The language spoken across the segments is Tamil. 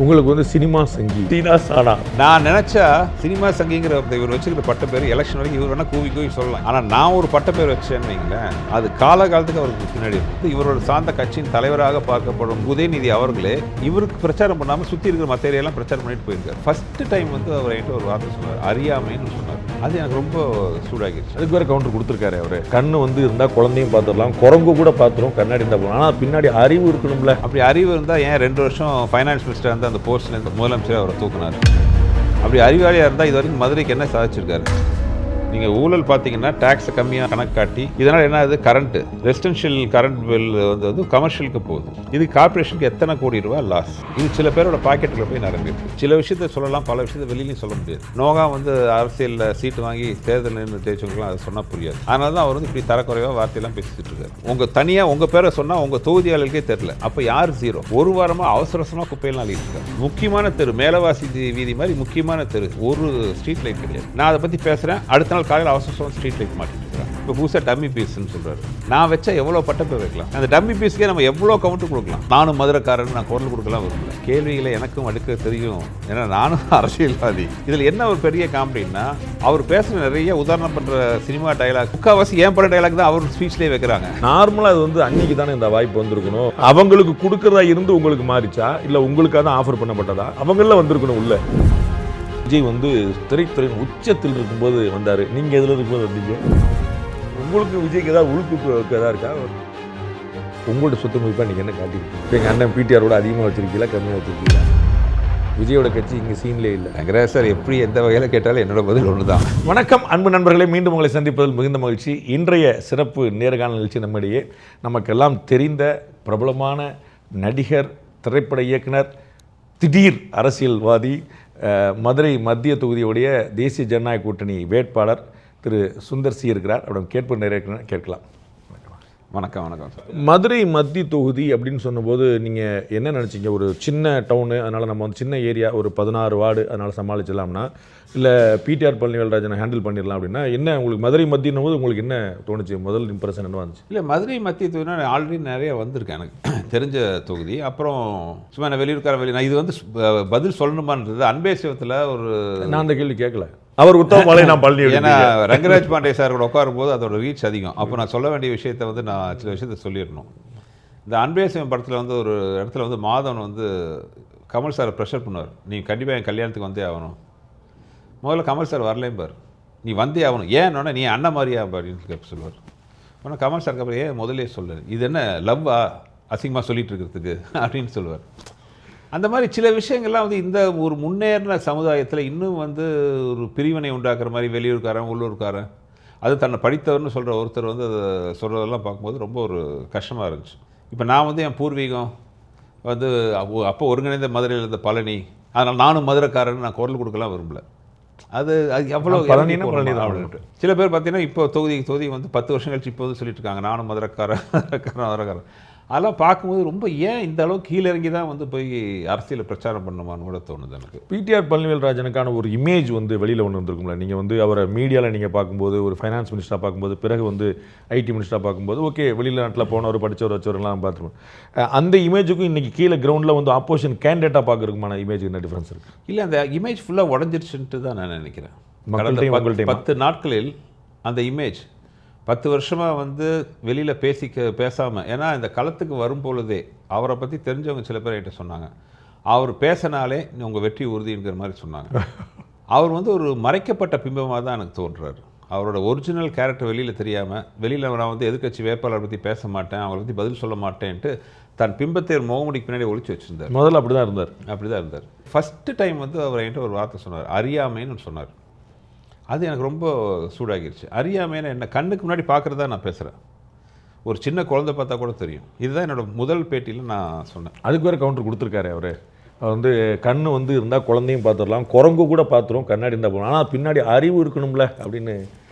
உங்களுக்கு வந்து சினிமா சங்கி சீனா சானா நான் நினைச்சா சினிமா சங்கிங்கிற இவர் வச்சுக்கிற பட்ட பேர் எலெக்ஷன் வரைக்கும் இவர் வேணா கூவி கூவி சொல்லலாம். ஆனால் நான் ஒரு பட்ட பேர் வச்சேன்னு வைங்களேன், அது காலகாலத்துக்கு அவருக்கு பின்னாடி இருக்கு. இவரோட சார்ந்த கட்சியின் தலைவராக பார்க்கப்படும் உதயநிதி அவர்களே இவருக்கு பிரச்சாரம் பண்ணாமல் சுற்றி இருக்கிற மற்ற ஏரியாலாம் பிரச்சாரம் பண்ணிட்டு போயிருக்காரு. ஃபர்ஸ்ட் டைம் வந்து அவர் என்கிட்ட ஒரு வார்த்தை சொன்னார், அறியாமைன்னு சொன்னார். அது எனக்கு ரொம்ப சூடாகிடுச்சு. அதுக்கு வேற கவுண்டர் கொடுத்துருக்காரு அவரு. கண்ணு வந்து இருந்தால் குழந்தையும் பார்த்துடலாம், குரங்கு கூட பார்த்துரும், கண்ணாடி இருந்தால் போகலாம். ஆனால் பின்னாடி அறிவு இருக்கணும்ல. அப்படி அறிவு இருந்தால் ஏன் 2 வருஷம் ஃபைனான்ஸ் மினிஸ்டர் வந்து அந்த போஸ்ட்லேருந்து முதலமைச்சர் அவரை தூக்குனார்? அப்படி அறிவாளியாக இருந்தால் இது வரைக்கும் மதுரைக்கு என்ன சாதிச்சிருக்காரு? நீங்கள் ஊழல் பார்த்தீங்கன்னா டேக்ஸை கம்மியாக கணக்கு காட்டி இதனால் என்ன ஆகுது, கரண்ட்டு ரெசிடென்ஷியல் கரண்ட் பில் வந்து கமர்ஷியலுக்கு போகுது. இது கார்பரேஷனுக்கு எத்தனை கோடி ரூபா லாஸ்? இது சில பேரோட பாக்கெட்டில் போய் நிரம்பிருக்கு. சில விஷயத்த சொல்லலாம், பல விஷயத்தை வெளியிலையும் சொல்ல முடியாது. நோகா வந்து அரசியலில் சீட்டு வாங்கி தேர்தல் நின்று ஜெயிச்சவங்களாம் அதை சொன்னால் புரியாது. அதனால தான் அவர் வந்து இப்படி தரக்குறைவாக வார்த்தையெல்லாம் பேசிட்டு இருக்காரு. உங்கள் தனியாக உங்கள் பேரை சொன்னால் உங்கள் தொகுதியாளர்களுக்கே தெரியல. அப்போ யார் ஜீரோ? ஒரு வாரமாக அவசரமாக குப்பையெல்லாம் அழியிருக்காரு. முக்கியமான தெரு, மேலவாசி வீதி மாதிரி முக்கியமான தெரு, ஒரு ஸ்ட்ரீட் லைட் கிடையாது. நான் அதை பற்றி பேசுகிறேன், அடுத்த நாள் காலையில் அவசரம் ஸ்ட்ரீட் லைட் மாட்டிட்டு இருக்கிறாங்க. இப்போ புதுசாக டம்மி பீஸ்ன்னு சொல்கிறாரு. நான் வச்சா எவ்வளோ பட்ட பேர் வைக்கலாம்? அந்த டம்மி பீஸ்க்கே நம்ம எவ்வளோ கவுண்ட்டு கொடுக்கலாம்? நானும் மதுரைக்காரன், நான் குரல் கொடுக்கலாம் விரும்பல. கேள்விகளை எனக்கும் அடுக்க தெரியும், ஏன்னா நானும் அரசியல்வாதி. இதில் என்ன ஒரு பெரிய காமெடின்னா, அவர் பேசுகிற நிறைய உதாரணம் பண்ணுற சினிமா டைலாக் முக்கால்வாசி ஏன் பட டைலாக் தான் அவர் ஸ்பீச்லேயே வைக்கிறாங்க. நார்மலாக அது வந்து அன்னைக்கு தானே இந்த வாய்ப்பு வந்திருக்கணும். அவங்களுக்கு கொடுக்கறதா இருந்து உங்களுக்கு மாறிச்சா, இல்லை உங்களுக்காக தான் ஆஃபர் பண்ணப்பட்டதா? அவங்கள வந்திருக்கணும் உள்ள. விஜய் வந்து திரைத்துறையின் உச்சத்தில் இருக்கும்போது வந்தார். நீங்கள் எதில் இருக்கும்போது வந்தீங்க? உங்களுக்கு விஜய்க்கு ஏதாவது உழுப்பு எதாவது இருக்கா? உங்களோட சொத்து மதிப்பாக நீங்கள் என்ன காட்டியிருக்கீங்க? எங்கள் அண்ணன் பிடிஆரோட அதிகமாக வச்சுருக்கீங்களா, கம்மியாக வச்சுருக்கீங்களா? விஜயோட கட்சி இங்கே சீன்லே இல்லை. வெங்கடேஷ் சார் எப்படி எந்த வகையில் கேட்டாலும் என்னோட பதில் ஒன்று தான். வணக்கம் அன்பு நண்பர்களே, மீண்டும் உங்களை சந்திப்பதில் மிகுந்த மகிழ்ச்சி. இன்றைய சிறப்பு நேர்காணல் நிகழ்ச்சி நம்மிடையே நமக்கெல்லாம் தெரிந்த பிரபலமான நடிகர், திரைப்பட இயக்குனர், திடீர் அரசியல்வாதி, மதுரை மத்திய தொகுதியுடைய தேசிய ஜனநாயக கூட்டணி வேட்பாளர் திரு சுந்தர் சி இருக்கிறார். அவரிடம் கேட்பு நிறைய கேட்கலாம். வணக்கம். வணக்கம் சார். மதுரை மத்திய தொகுதி அப்படின்னு சொன்னபோது நீங்கள் என்ன நினச்சிங்க? ஒரு சின்ன டவுனு, அதனால் நம்ம வந்து சின்ன ஏரியா, ஒரு 16 வார்டு, அதனால் சமாளிச்சிடலாம்னா, இல்லை பிடிஆர் பழனிவேல்ராஜனை ஹேண்டில் பண்ணிடலாம் அப்படின்னா, என்ன உங்களுக்கு மதுரை மத்தியன்னும் போது உங்களுக்கு என்ன தோணுச்சு? முதல் இம்ப்ரெஷன் என்ன வந்துச்சு? இல்லை, மதுரை மத்திய தொகுதினா ஆல்ரெடி நிறைய வந்திருக்கேன், எனக்கு தெரிஞ்ச தொகுதி. அப்புறம் சும்மா நான் வெளியூர்கார நான் இது வந்து பதில் சொல்லணுமான்றது அன்பேசிவத்தில் ஒரு நான் அந்த கேள்வி கேட்கல. அவர் உத்தம நான் பழனி, ஏன்னா ரங்கராஜ் பாண்டே சார் கூட உட்காரும்போது அதோட ரீச் அதிகம். அப்போ நான் சொல்ல வேண்டிய விஷயத்தை வந்து நான் சில விஷயத்தை சொல்லிடணும். இந்த அன்பேசிவம் படத்தில் வந்து ஒரு இடத்துல வந்து மாதவன் வந்து கமல் சாரை ப்ரெஷர் பண்ணுவார், நீ கண்டிப்பாக என் கல்யாணத்துக்கு வந்தே ஆகணும். முதல்ல கமல் சார் வரலேம்பார், நீ வந்தே ஆகணும். ஏன்னொன்னே நீ அண்ணன் மாதிரியா அப்படின்னு சொல்லுவார். ஆனால் கமல் சாருக்கு அப்புறம் ஏன் முதலே சொல்லு, இது என்ன லவ்வா அசிங்கமாக சொல்லிட்டு இருக்கிறதுக்கு அப்படின்னு சொல்லுவார். அந்த மாதிரி சில விஷயங்கள்லாம் வந்து இந்த ஒரு முன்னேறின சமுதாயத்தில் இன்னும் வந்து ஒரு பிரிவினை உண்டாக்குற மாதிரி வெளியூர்காரன் உள்ளூர்காரன், அது தன்னை படித்தவர்னு சொல்கிற ஒருத்தர் வந்து அதை சொல்கிறதெல்லாம் பார்க்கும்போது ரொம்ப ஒரு கஷ்டமாக இருந்துச்சு. இப்போ நான் வந்து என் பூர்வீகம் வந்து அப்போ ஒருங்கிணைந்த மதுரையில் இருந்த பழனி, அதனால் நானும் மதுரைக்காரன் நான் குரல் கொடுக்கலாம் விரும்பல. அது எவ்வளோ அப்படின்ட்டு சில பேர் பார்த்தீங்கன்னா இப்போ தொகுதி வந்து 10 வருஷம் கழிச்சு இப்போ வந்து சொல்லிட்டு இருக்காங்க, நானும் மதுரைக்காரன். அதெல்லாம் பார்க்கும்போது ரொம்ப ஏன் இந்த அளவுக்கு கீழே இறங்கி தான் வந்து போய் அரசியல் பிரச்சாரம் பண்ணணுமான்னு கூட தோணுது எனக்கு. பிடிஆர் பழனிவேல்ராஜனுக்கான ஒரு இமேஜ் வந்து வெளியில் ஒன்று வந்திருக்கும்ல. நீங்கள் வந்து அவரை மீடியாவில் நீங்கள் பார்க்கும்போது, ஒரு ஃபைனான்ஸ் மினிஸ்டராக பார்க்கும்போது, பிறகு வந்து ஐடி மினிஸ்டராக பார்க்கும்போது, ஓகே வெளியில் நாட்டில் போனவர், படித்தவர், வச்சவரெல்லாம் பார்த்துருவோம். அந்த இமேஜுக்கும் இன்றைக்கி கீழே கிரவுண்டில் வந்து ஆப்போசிஷன் கேண்டிடேட்டாக பார்க்குறதுக்குமான இமேஜுக்கு என்ன டிஃப்ரென்ஸ் இருக்குது? இல்லை, அந்த இமேஜ் ஃபுல்லாக உடஞ்சிருச்சுன்ட்டு தான் நான் நினைக்கிறேன். 10 நாட்களில் அந்த இமேஜ் 10 வருஷமாக வந்து வெளியில் பேசாமல், ஏன்னா இந்த களத்துக்கு வரும் பொழுதே அவரை பற்றி தெரிஞ்சவங்க சில பேர் என்கிட்ட சொன்னாங்க, அவர் பேசினாலே உங்கள் வெற்றி உறுதிங்கிற மாதிரி சொன்னாங்க. அவர் வந்து ஒரு மறைக்கப்பட்ட பிம்பமாக தான் எனக்கு தோன்றுறாரு. அவரோட ஒரிஜினல் கேரக்டர் வெளியில் தெரியாமல், வெளியில் நான் வந்து எதிர்க்கட்சி வேட்பாளரை பற்றி பேச மாட்டேன், அவரை பற்றி பதில் சொல்ல மாட்டேன்ட்டு தன் பிம்பத்தை முகமுடிக்கு பின்னாடி ஒழிச்சு வச்சுருந்தார். முதல்ல அப்படி தான் இருந்தார். ஃபஸ்ட்டு டைம் வந்து அவர் என்கிட்ட ஒரு வார்த்தை சொன்னார், அறியாமைன்னு சொன்னார். அது எனக்கு ரொம்ப சூடாகிடுச்சு. அறியாமைன்னு என்ன, கண்ணுக்கு முன்னாடி பார்க்குறதா நான் பேசுகிறேன். ஒரு சின்ன குழந்தை பார்த்தா கூட தெரியும். இதுதான் என்னோடய முதல் பேட்டியில் நான் சொன்னேன். அதுக்கு வேறு கவுண்டர் கொடுத்துருக்காரு அவர் வந்து, கண்ணு வந்து இருந்தால் குழந்தையும் பார்த்துடலாம், குரங்கு கூட பார்த்துரும், கண்ணாடி இருந்தால் போகலாம், ஆனால் பின்னாடி அறிவு இருக்கணும்ல அப்படின்னு.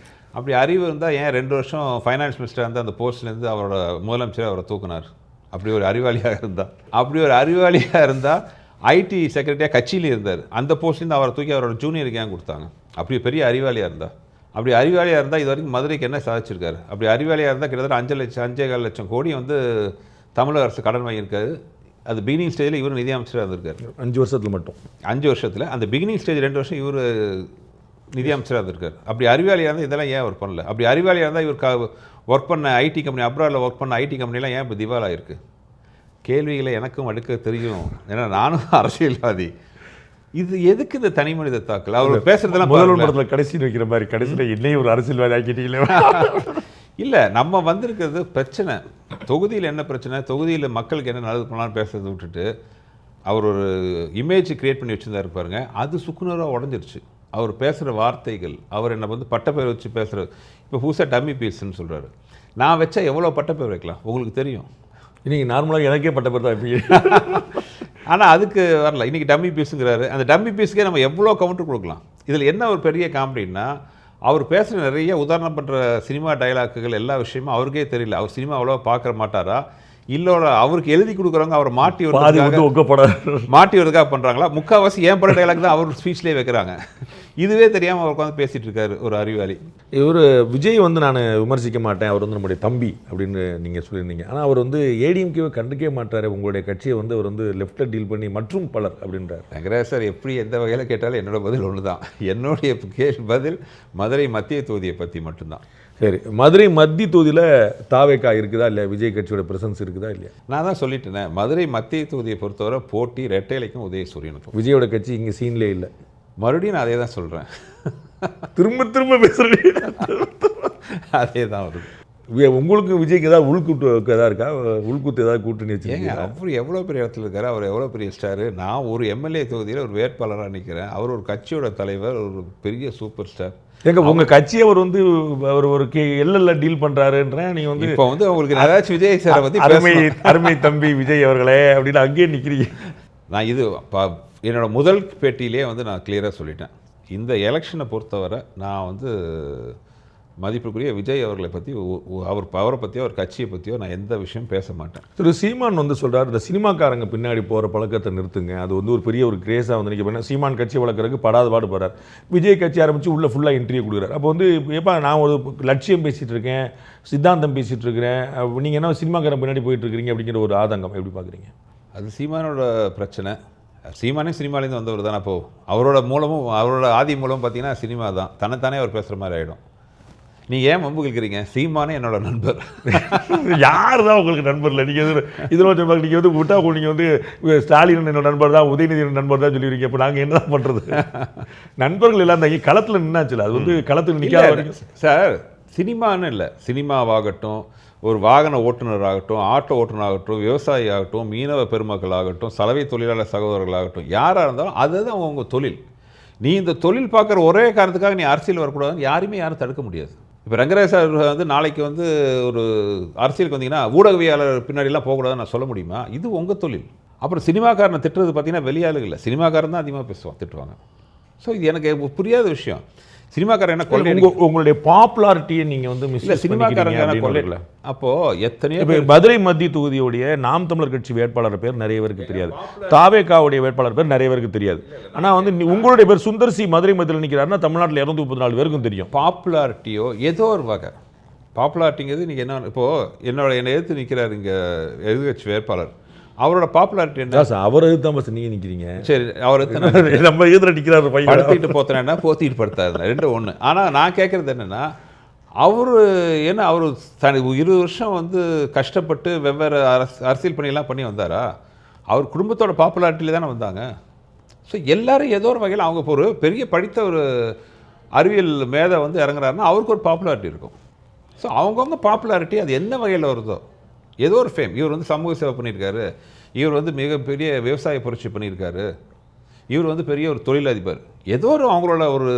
அப்படி அறிவு இருந்தால் ஏன் 2 வருஷம் ஃபைனான்ஸ் மினிஸ்டர் வந்து அந்த போஸ்ட்லேருந்து அவரோட முதலமைச்சர் அவரை தூக்குனார்? அப்படி ஒரு அறிவாளியாக இருந்தால் ஐடி செக்ரட்டரியாக கட்சியிலே இருந்தார், அந்த போஸ்ட்லேருந்து அவரை தூக்கி அவரோட ஜூனியருக்கு ஏன் கொடுத்தாங்க? அப்படி பெரிய அறிவாளியாக இருந்தால் இது வரைக்கும் மதுரைக்கு என்ன சாதிச்சிருக்காரு? அப்படி அறிவாளியாக இருந்தால் கிட்டத்தட்ட 5,5 கோடி வந்து தமிழக அரசு கடன் வாங்கியிருக்காரு. அது பிகினிங் ஸ்டேஜில் இவர் நிதி அமைச்சராக இருந்திருக்காரு 5 வருஷத்தில் மட்டும். 5 வருஷத்தில் அந்த பிகினிங் ஸ்டேஜ் 2 வருஷம் இவர் நிதி அமைச்சராக இருந்திருக்காரு. அப்படி அறிவாளியாக இருந்தால் இதெல்லாம் ஏன் ஒர்க் பண்ணல? அப்படி அறிவாளியாக இருந்தால் இவர் ஒர்க் பண்ண ஐடி கம்பெனி, அப்ராடில் ஒர்க் பண்ண ஐடி கம்பெனிலாம் ஏன் இப்போ திவால் ஆயிருக்கு? கேள்விகளை எனக்கும் அடுக்க தெரியும், ஏன்னா நானும் அரசியல்வாதி. இது எதுக்கு இந்த தனி மனித தாக்கல்? அவர் பேசுறதெல்லாம் முதல்வர் படத்தில் கடைசியில் வைக்கிற மாதிரி கடைசியில் என்னையும் ஒரு அரசியல்வாதி ஆக்கிட்டீங்களே. இல்லை, நம்ம வந்திருக்கிறது பிரச்சனை. தொகுதியில் என்ன பிரச்சனை, தொகுதியில் மக்களுக்கு என்ன நல்லது பண்ணலான்னு பேசுறதை விட்டுட்டு அவர் ஒரு இமேஜ் கிரியேட் பண்ணி வச்சுருந்தாரு பாருங்க, அது சுக்குநூறாக உடஞ்சிருச்சு. அவர் பேசுகிற வார்த்தைகள், அவர் என்னை வந்து பட்டப்பேர் வச்சு பேசுகிறது. இப்போ புதுசாக டம்மி பீஸ்ன்னு சொல்கிறாரு. நான் வச்சா எவ்வளோ பட்டப்பேர் வைக்கலாம் உங்களுக்கு தெரியும். நீங்கள் நார்மலாக எனக்கே பட்டப்பேர் தான் வைப்பீங்க. ஆனால் அதுக்கு வரல. இன்றைக்கி டம்மி பீஸுங்கிறாரு. அந்த டம்மி பீஸுக்கே நம்ம எவ்வளோ கவுண்டர் கொடுக்கலாம். இதில் என்ன ஒரு பெரிய காமெடின்னா, அவர் பேசுகிற நிறைய உதாரணம் பண்ணுற சினிமா டைலாக்குகள் எல்லா விஷயமும் அவருக்கே தெரியல. அவர் சினிமா அவ்வளோவா பார்க்குற மாட்டாரா, இல்லோட அவருக்கு எழுதி கொடுக்குறவங்க அவர் மாட்டி வருவதுக்காக பண்ணுறாங்களா? முக்கால்வாசி ஏன் பட டைலாக் தான் அவர் ஸ்பீச்லேயே வைக்கிறாங்க. இதுவே தெரியாமல் அவர் உட்காந்து பேசிகிட்டு இருக்காரு ஒரு அறிவாளி. இவர் விஜய் வந்து நான் விமர்சிக்க மாட்டேன், அவர் வந்து நம்முடைய தம்பி அப்படின்னு நீங்கள் சொல்லியிருந்தீங்க. ஆனால் அவர் வந்து ஏடிஎம்கேவை கண்டுக்கவே மாட்டார், உங்களுடைய கட்சியை வந்து அவர் வந்து லெஃப்ட்டில் டீல் பண்ணி மற்றும் பலர் அப்படின்றார். வெங்கடேஷ் சார் எப்படி எந்த வகையில் கேட்டாலும் என்னோட பதில் ஒன்று தான். என்னுடைய பதில் மதுரை மத்திய தொகுதியை பற்றி மட்டும்தான். சரி, மதுரை மத்திய தொகுதியில் தாவேக்கா இருக்குதா இல்லை, விஜய் கட்சியோட பிரசன்ஸ் இருக்குதா இல்லையா? நான் தான் சொல்லிட்டேனே, மதுரை மத்திய தொகுதியை பொறுத்தவரை போட்டி ரெட்டைலைக்கும் உதயசூரியனுக்கும். விஜயோட கட்சி இங்கே சீன்லே இல்லை. மறுபடியும் நான் அதே தான் சொல்கிறேன், திரும்ப பேசுகிறேன். அதே தான் வருது. உங்களுக்கு விஜய்க்கு ஏதாவது உள்கூட்டு ஏதாவது இருக்கா? உள்கூத்து ஏதாவது கூட்டணி வச்சுருக்கீங்க? அவர் எவ்வளோ பெரிய இடத்துல இருக்காரு, அவர் எவ்வளோ பெரிய ஸ்டாரு. நான் ஒரு எம்எல்ஏ தொகுதியில் ஒரு வேட்பாளராக நிற்கிறேன், அவர் ஒரு கட்சியோட தலைவர், ஒரு பெரிய சூப்பர் ஸ்டார். எங்க உங்கள் கட்சியை அவர் வந்து அவர் ஒரு எல்எல்ல டீல் பண்ணுறாருன்றேன். நீங்கள் வந்து இப்போ வந்து அவங்களுக்கு ஏதாச்சும் விஜய் சாரை பற்றி அருமை தம்பி விஜய் அவர்களே அப்படின்னு அங்கேயே நிற்கிறீங்க. நான் இது என்னோட முதல் பேட்டியிலே வந்து நான் கிளியராக சொல்லிட்டேன், இந்த எலெக்ஷனை பொறுத்தவரை நான் வந்து மதிப்புக்குரிய விஜய் அவர்களை பற்றி அவரை பற்றியோ அவர் கட்சியை பற்றியோ நான் எந்த விஷயம் பேச மாட்டேன். திரு சீமான் வந்து சொல்கிறார், இந்த சினிமாக்காரங்க பின்னாடி போகிற பழக்கத்தை நிறுத்துங்க, அது வந்து ஒரு பெரிய ஒரு கிரேஸாக வந்து நிற்க. சீமான் கட்சி வளர்க்குறதுக்கு படாத பாடு போகிறார். விஜய் கட்சி ஆரம்பித்து உள்ளே ஃபுல்லாக இன்டர்வியூ கொடுக்குறாரு. அப்போ வந்து எப்போ நான் ஒரு லட்சியம் பேசிகிட்டு இருக்கேன், சித்தாந்தம் பேசிகிட்டு இருக்கிறேன், நீங்கள் என்ன சினிமாக்காரன் பின்னாடி போயிட்டு இருக்கிறீங்க அப்படிங்கிற ஒரு ஆதங்கம் எப்படி பார்க்குறீங்க? அது சீமானோட பிரச்சனை. சீமானே சினிமாலேருந்து வந்தவர் தானே. அப்போது அவரோட மூலமும் அவரோட ஆதி மூலமும் பார்த்தீங்கன்னா சினிமா தான். தன்னைத்தானே அவர் பேசுகிற மாதிரி ஆகிடும். நீங்கள் ஏன் வம்பு கேட்குறீங்க? சீமானே என்னோட நண்பர். யார் தான் உங்களுக்கு நண்பர் இல்லை? நீங்கள் இதில் வச்சு நீங்கள் வந்து விட்டா நீங்கள் வந்து ஸ்டாலின் என்னோட நண்பர் தான், உதயநிதி நண்பர் தான் சொல்லிடுறீங்க. இப்போ நாங்கள் என்ன தான் பண்ணுறது? நண்பர்கள் எல்லாம் தான் களத்தில் நின்னாச்சுல, அது வந்து களத்தில் நிற்காத வரைக்கும். சார், சினிமான்னு இல்லை, சினிமாவாகட்டும், ஒரு வாகன ஓட்டுநராகட்டும், ஆட்டோ ஓட்டுநராகட்டும், விவசாயி ஆகட்டும், மீனவ பெருமக்கள் ஆகட்டும், சலவை தொழிலாளர் சகோதரர்களாகட்டும், யாராக இருந்தாலும் அதுதான் அவங்க தொழில். நீ இந்த தொழில் பார்க்குற ஒரே காரணத்துக்காக நீ அரசியல் வரக்கூடாதுன்னு யாருமே யாரும் தடுக்க முடியாது. இப்போ ரங்கராஜ் சார் வந்து நாளைக்கு வந்து ஒரு அரசியலுக்கு வந்தீங்கன்னா ஊடகவியாளர் பின்னாடிலாம் போகக்கூடாதுன்னு நான் சொல்ல முடியுமா? இது உங்கள் தொழில். அப்புறம் சினிமாக்காரனை திட்டுறது பார்த்தீங்கன்னா வெளியாளுகள் இல்லை, சினிமாக்காரன் தான் அதிகமாக பேசுவான், திட்டுவாங்க. ஸோ இது எனக்கு புரியாத விஷயம். சினிமாக்காரன் என்ன கொள்ளை, உங்களுடைய பாப்புலாரிட்டியை நீங்கள் வந்து மிஸ் இல்லை. சினிமாக்காரங்க கொள்ளை. அப்போது எத்தனையோ மதுரை மத்திய தொகுதியுடைய நாம் தமிழர் கட்சி வேட்பாளர் பேர் நிறைய பேருக்கு தெரியாது, தாவேக்காவுடைய வேட்பாளர் பேர் நிறைய பேருக்கு தெரியாது. ஆனால் வந்து உங்களுடைய பேர் சுந்தர்சி மதுரை மத்தியில் நிற்கிறாருன்னா தமிழ்நாட்டில் 234 பேருக்கும் தெரியும். பாப்புலாரிட்டியோ ஏதோ ஒரு வகை பாப்புலாரிட்டிங்கிறது நீங்கள் என்ன, இப்போது என்னை எதிர்த்து நிற்கிறார் இங்கே எதிர்கட்சி வேட்பாளர், அவரோட பாப்புலாரிட்டி என்ன? அவர் எதிர்த்து தான் நீங்கள் நிற்கிறீங்க. சரி, அவர் நம்ம எதிர நிற்கிறார், படுத்திட்டு போத்தனா போத்திட்டு படுத்தாரு, 2 ஆனால் நான் கேட்குறது என்னென்னா, அவர் என்ன அவர் 20 வருஷம் வந்து கஷ்டப்பட்டு வெவ்வேறு அரசியல் பணியெல்லாம் பண்ணி வந்தாரா? அவர் குடும்பத்தோட பாப்புலாரிட்டியில் தானே வந்தாங்க. ஸோ எல்லோரும் ஏதோ ஒரு வகையில் அவங்க ஒரு பெரிய படித்த ஒரு அறிவியல் மேதை வந்து இறங்குறாருன்னா அவருக்கு ஒரு பாப்புலாரிட்டி இருக்கும். ஸோ அவங்கவுங்க பாப்புலாரிட்டி அது என்ன வகையில் வருதோ, ஏதோ ஒரு ஃபேம். இவர் வந்து சமூக சேவை பண்ணியிருக்காரு, இவர் வந்து மிகப்பெரிய விவசாய புரட்சி பண்ணியிருக்காரு, இவர் வந்து பெரிய ஒரு தொழிலதிபர், ஏதோ ஒரு அவங்களோட ஒரு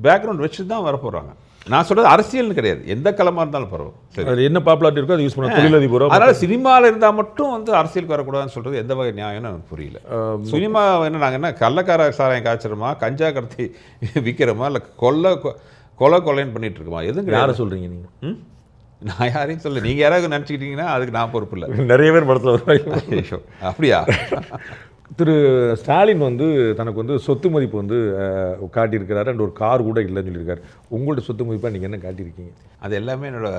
பேக்ரவுண்ட் வச்சு தான் வரப்போகிறாங்க. நான் சொல்கிறது அரசியல்னு கிடையாது, எந்த களமாக இருந்தாலும் பரவாயில்ல. சரி, என்ன பாப்புலாரிட்டி இருக்கோ அதை யூஸ் பண்ண தொழிலதிபரோ. அதனால் சினிமாவில் இருந்தால் மட்டும் வந்து அரசியலுக்கு வரக்கூடாதுன்னு சொல்கிறது எந்த வகை நியாயம்னு எனக்கு புரியல. சினிமா என்ன, நாங்கள் என்ன கள்ளக்கார சாராயம் காய்ச்சிறோமா, கஞ்சா கடத்தி விற்கிறோமா, இல்லை கொலைன்னு பண்ணிகிட்டு இருக்கோமா? எதுவும் யாரை சொல்கிறீங்க நீங்கள்? நான் யாரையும் சொல்ல, நீங்கள் யாராவது நினச்சிக்கிட்டீங்கன்னா அதுக்கு நான் பொறுப்பு இல்லை. நிறைய பேர் படத்தில் வருவாங்க. அப்படியா? திரு ஸ்டாலின் வந்து தனக்கு வந்து சொத்து மதிப்பு வந்து காட்டியிருக்கிறாரு அண்ட் ஒரு கார் கூட இல்லைன்னு சொல்லியிருக்காரு. உங்களோட சொத்து மதிப்பாக நீங்கள் என்ன காட்டியிருக்கீங்க? அது எல்லாமே என்னோட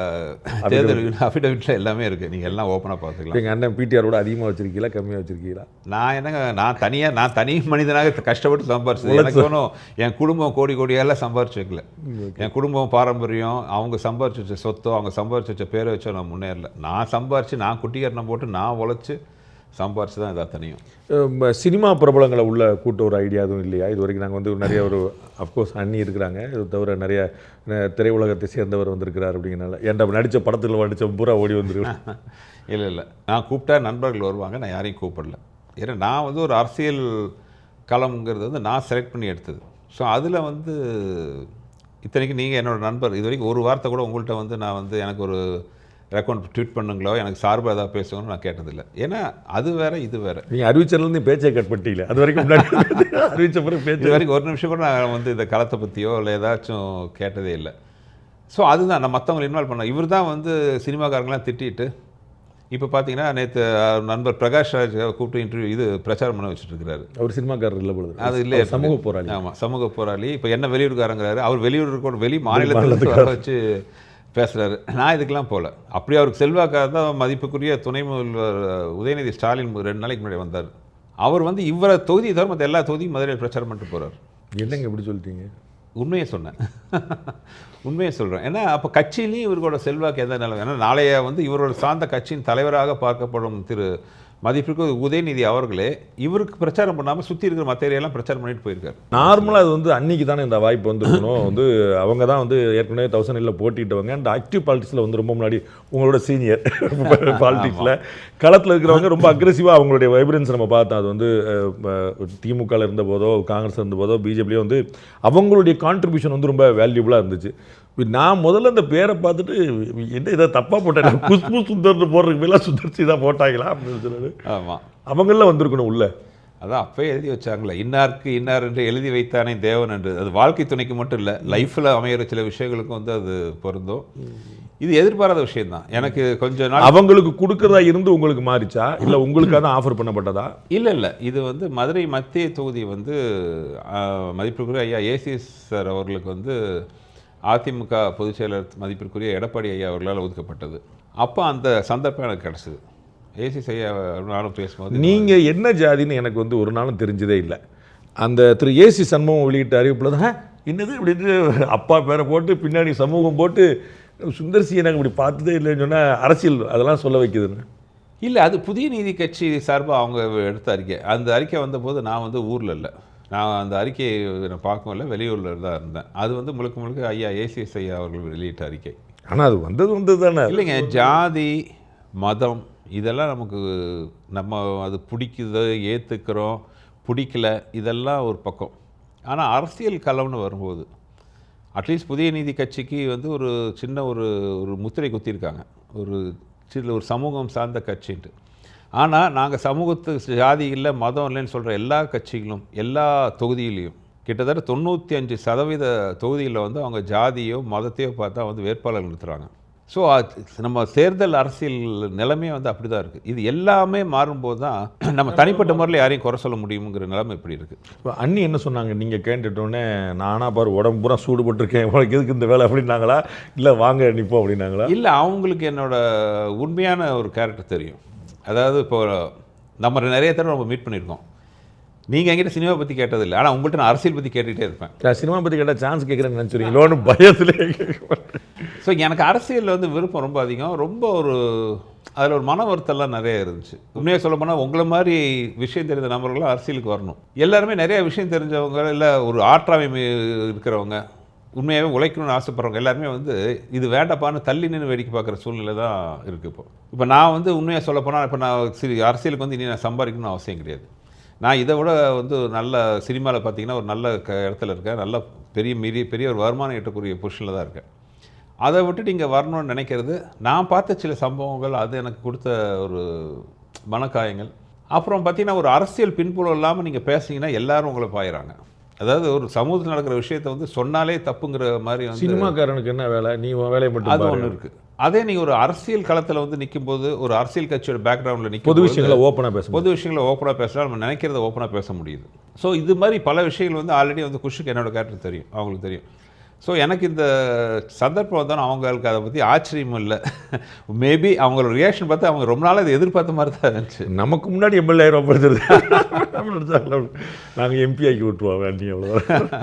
தேர்தல் அஃபிடவிட்டில் எல்லாமே இருக்குது. நீங்கள் எல்லாம் ஓப்பனாக பார்த்துக்கலாம். எங்கள் அண்ணன் பிடிஆரோட அதிகமாக வச்சிருக்கீங்களா கம்மியாக வச்சிருக்கீங்களா? நான் என்னங்க, நான் தனி மனிதனாக கஷ்டப்பட்டு சம்பாரிச்சது. எனக்கு ஒன்றும் என் குடும்பம் கோடி கோடியெல்லாம் சம்பாரிச்சு வைக்கல. என் குடும்பம் பாரம்பரியம், அவங்க சம்பாரிச்சு வச்ச சொத்தோ அவங்க சம்பாரிச்சு வச்ச பேரை வச்சோ நான் முன்னேறல. நான் சம்பாரித்து நான் குட்டிக்கரணம் போட்டு நான் உழைச்சி சம்பாரிச்சு தான் இதாக தனியும். சினிமா பிரபலங்களை உள்ள கூட்ட ஒரு ஐடியா எதுவும் இல்லையா? இது வரைக்கும் நாங்கள் வந்து நிறைய ஒரு அஃப்கோர்ஸ் அண்ணி இருக்கிறாங்க, இது தவிர நிறைய திரையுலகத்தை சேர்ந்தவர் வந்திருக்கிறார் அப்படிங்கிறனால ஏன்டா நடித்த படத்தில் நடித்த பூரா ஓடி வந்துருக்கேன். இல்லை நான் கூப்பிட்டா நண்பர்கள் வருவாங்க, நான் யாரையும் கூப்பிடல. ஏன்னா நான் வந்து ஒரு அரசியல் களம்ங்கிறது வந்து நான் செலக்ட் பண்ணி எடுத்தது. ஸோ அதில் வந்து இத்தனைக்கு நீங்கள் என்னோடய நண்பர், இது வரைக்கும் ஒரு வார்த்தை கூட உங்கள்கிட்ட வந்து நான் வந்து எனக்கு ஒரு ரெக்கமெண்ட் ட்வீட் பண்ணுங்களோ எனக்கு சார்பாக ஏதாவது பேசுவோன்னு நான் கேட்டதில்லை. ஏன்னா அது வேறு இது வேறு. நீங்கள் அறிவிச்சர்லேருந்து பேச்சை கட் பண்ணிட்டீங்களே, அது வரைக்கும் அறிவிச்ச பிறகு பேச்சு இது வரைக்கும் ஒரு நிமிஷம் கூட நான் வந்து இந்த களத்தை பற்றியோ இல்லை ஏதாச்சும் கேட்டதே இல்லை. ஸோ அதுதான் நான் மற்றவங்களை இன்வால்வ் பண்ணேன். இவர் தான் வந்து சினிமாக்காரங்களாம் திட்டிட்டு இப்போ பார்த்தீங்கன்னா நேற்று நண்பர் பிரகாஷ் ராஜ் கூப்பிட்டு இன்டர்வியூ இது பிரச்சாரம் பண்ண வச்சுட்டு இருக்கிறாரு. அவர் சினிமாக்காரர் இல்லை பொழுது அது இல்லை, சமூக போராளி. ஆமாம், சமூக போராளி. இப்போ என்ன வெளியூருக்காரங்கிறாரு, அவர் வெளியூர் வெளி மாநிலத்துக்கு வர வச்சு பேசுகிறாரு. நான் இதுக்கெல்லாம் போகல. அப்படி அவருக்கு செல்வாக்காக தான் மதிப்புக்குரிய துணை முதல்வர் உதயநிதி ஸ்டாலின் 2 நாளைக்கு முன்னாடி வந்தார். அவர் வந்து இவரை தொகுதியை தவிர மற்ற எல்லா தொகுதியும் மதுரையில் பிரச்சாரம் பண்ணிட்டு போகிறார். என்னங்க எப்படி சொல்லிட்டீங்க? உண்மையை சொன்னேன், உண்மையை சொல்கிறேன். ஏன்னா அப்போ கட்சியிலையும் இவரோட செல்வாக்கு எந்த நிலை, ஏன்னா நாளைய வந்து இவரோட சார்ந்த கட்சியின் தலைவராக பார்க்கப்படும் திரு மதிப்பிற்கு உதயநிதி அவர்களே இவருக்கு பிரச்சாரம் பண்ணாமல் சுற்றி இருக்கிற மற்ற ஏரியாலாம் பிரச்சாரம் பண்ணிட்டு போயிருக்காரு. நார்மலாக அது வந்து அன்னைக்கு தானே இந்த வாய்ப்பு வந்துருக்கணும். வந்து அவங்க தான் வந்து ஏற்கனவே 1000 போட்டிட்டவங்க அண்ட் ஆக்டிவ் பாலிட்டிக்ஸில் வந்து ரொம்ப முன்னாடி உங்களோட சீனியர் பாலிட்டிக்ஸில் களத்தில் இருக்கிறவங்க ரொம்ப அக்ரெசிவாக அவங்களுடைய வைப்ரன்ஸ் நம்ம பார்த்தோம். அது வந்து திமுகவில் இருந்த போதோ காங்கிரஸ் இருந்த போதோ பிஜேபியோ வந்து அவங்களுடைய கான்ட்ரிபியூஷன் வந்து ரொம்ப வேல்யூபுளாக இருந்துச்சு. நான் முதல்ல இந்த பேரை பார்த்துட்டு என்ன இதை தப்பாக போட்டேன், குஷ்பு சுந்தர்னு போடுறதுக்கு மேலே சுந்தர்சி தான் போட்டாங்களா அப்படின்னு சொல்லுது. ஆமாம், அவங்கள வந்திருக்கணும் உள்ள. அதான் அப்போயே எழுதி வச்சாங்களே, இன்னாருக்கு இன்னார் என்று எழுதி வைத்தானே தேவன் என்று. அது வாழ்க்கை துணைக்கு மட்டும் இல்லை, லைஃப்பில் அமையிற சில விஷயங்களுக்கும் வந்து அது பொருந்தும். இது எதிர்பாராத விஷயம்தான். எனக்கு கொஞ்சம் நாள் அவங்களுக்கு கொடுக்கறதா இருந்து உங்களுக்கு மாறிச்சா இல்லை உங்களுக்காக தான் ஆஃபர் பண்ணப்பட்டதா? இல்லை இது வந்து மதுரை மத்திய தொகுதி வந்து மதிப்பிற்குரிய ஐயா ஏசிஎஸ் சார் அவர்களுக்கு வந்து அதிமுக பொதுச் செயலர் மதிப்பிற்குரிய எடப்பாடி ஐயா அவர்களால் ஒதுக்கப்பட்டது. அப்போ அந்த சந்தர்ப்பம் எனக்கு கிடச்சிது. ஏசிஎஸ் ஐயா நானும் பேசும்போது நீங்கள் என்ன ஜாதின்னு எனக்கு வந்து ஒரு நாளும் தெரிஞ்சதே இல்லை. அந்த திரு ஏசி சண்முகம் வெளியிட்ட அறிவிப்பில் தான் என்னது இப்படின்னு அப்பா பேரை போட்டு பின்னாடி சமூகம் போட்டு சுந்தர்சி எனக்கு இப்படி பார்த்ததே இல்லைன்னு சொன்னால் அரசியல் அதெல்லாம் சொல்ல வைக்குதுன்னு. இல்லை, அது புதிய நீதி கட்சி சார்பாக அவங்க எடுத்த அறிக்கை. அந்த அறிக்கை வந்தபோது நான் வந்து ஊரில் இல்லை, நான் அந்த அறிக்கையை நான் பார்க்கவும் இல்லை, வெளியூரில் தான் இருந்தேன். அது வந்து முழுக்க ஐயா ஏசிஎஸ் ஐயா அவர்கள் வெளியிட்ட அறிக்கை. ஆனால் அது வந்தது தானே. இல்லைங்க, ஜாதி மதம் இதெல்லாம் நமக்கு நம்ம அது பிடிக்குது ஏற்றுக்கிறோம் பிடிக்கல இதெல்லாம் ஒரு பக்கம். ஆனால் அரசியல் களம்னு வரும்போது அட்லீஸ்ட் புதிய நீதி கட்சிக்கு வந்து ஒரு சின்ன ஒரு முத்திரை குத்திருக்காங்க, ஒரு சமூகம் சார்ந்த கட்சின்ட்டு. ஆனால் நாங்கள் சமூகத்துக்கு ஜாதி இல்லை மதம் இல்லைன்னு சொல்கிற எல்லா கட்சிகளும் எல்லா தொகுதியிலையும் கிட்டத்தட்ட 95% தொகுதியில் வந்து அவங்க ஜாதியோ மதத்தையோ பார்த்தா வந்து வேட்பாளர் நிறுத்துகிறாங்க. ஸோ நம்ம தேர்தல் அரசியல் நிலைமை வந்து அப்படி தான் இருக்குது. இது எல்லாமே மாறும்போது தான் நம்ம தனிப்பட்ட முறையில் யாரையும் குறை சொல்ல முடியுங்கிற நிலைமை இப்படி இருக்குது. இப்போ அண்ணி என்ன சொன்னாங்க நீங்கள் கேட்டுட்டோன்னே? நானாக பாரு உடம்பு பூரா சூடு போட்டிருக்கேன், உனக்கு எதுக்கு இந்த வேலை அப்படின்னாங்களா இல்லை வாங்க நிற்போம் அப்படின்னாங்களா? இல்லை, அவங்களுக்கு என்னோட உண்மையான ஒரு கேரக்டர் தெரியும். அதாவது இப்போ நம்ம நிறைய தடவை நம்ம மீட் பண்ணியிருக்கோம். நீங்கள் என்கிட்ட சினிமா பற்றி கேட்டதில்லை, ஆனால் உங்கள்கிட்ட நான் அரசியல் பற்றி கேட்டுகிட்டே இருப்பேன். சினிமா பற்றி கேட்டால் சான்ஸ் கேட்குறேன்னு நினச்சிருக்கீங்களோன்னு பயத்திலே. ஸோ எனக்கு அரசியலில் வந்து விருப்பம் ரொம்ப அதிகம். ரொம்ப அதில் ஒரு மன வருத்தம்லாம் நிறைய இருந்துச்சு. உண்மையாக சொல்ல போனால் உங்களை மாதிரி விஷயம் தெரிந்த நபர்களும் அரசியலுக்கு வரணும். எல்லாருமே நிறைய விஷயம் தெரிஞ்சவங்க, இல்லை ஒரு ஆற்றாமை இருக்கிறவங்க, உண்மையாகவே உழைக்கணும்னு ஆசைப்படுறவங்க எல்லாருமே வந்து இது வேண்டாப்பான்னு தள்ளி நின்று வேடிக்கை பார்க்குற சூழ்நிலை தான் இருக்குது. இப்போ நான் வந்து உண்மையாக சொல்ல போனால் இப்போ நான் அரசியலுக்கு வந்து இனி நான் சம்பாதிக்கணும்னு அவசியம் கிடையாது. நான் இதை விட வந்து நல்ல சினிமாவில் பார்த்தீங்கன்னா ஒரு நல்ல இடத்துல இருக்கேன், நல்ல பெரிய ஒரு வருமானம் ஈட்டக்கூடிய பொசிஷனில் தான் இருக்கேன். அதை விட்டுட்டு இங்கே வரணும்னு நினைக்கிறது, நான் பார்த்த சில சம்பவங்கள் அது எனக்கு கொடுத்த ஒரு மனக்காயங்கள். அப்புறம் பார்த்தீங்கன்னா ஒரு அரசியல் பின்புலம் இல்லாமல் நீங்கள் பேசுனீங்கன்னா எல்லாரும் உங்களை பாயிறாங்க. அதாவது ஒரு சமூகத்தில் நடக்கிற விஷயத்தை வந்து சொன்னாலே தப்புங்கிற மாதிரி வந்து சினிமாக்காரனுக்கு என்ன வேலை, நீ வேலையை மட்டும் அது ஒன்று இருக்குது. அதே நீங்கள் ஒரு அரசியல் களத்தில் வந்து நிற்கும்போது, ஒரு அரசியல் கட்சியோட பேக்ரவுண்டில் நிற்கும் பொது விஷயங்களை ஓப்பனாக பேச பொது விஷயங்களை ஓப்பனாக பேசலாம், நம்ம நினைக்கிறத ஓப்பனாக பேச முடியுது. ஸோ இது மாதிரி பல விஷயங்கள் வந்து ஆல்ரெடி வந்து குஷுக்கு என்னோட கேரக்டர் தெரியும், அவங்களுக்கு தெரியும். ஸோ எனக்கு இந்த சந்தர்ப்பம் வந்தாலும் அவங்களுக்கு அதை பற்றி ஆச்சரியமும் இல்லை. மேபி அவங்களோட ரியாக்ஷன் பார்த்து அவங்க ரொம்ப நாள் அதை எதிர்பார்த்த மாதிரி தான் இருந்துச்சு. நமக்கு முன்னாடி எம்எல்ஏ படுத்துறது நாங்கள் எம்பி ஆக்கி விட்டுருவோம் வேண்டி அவ்வளோ.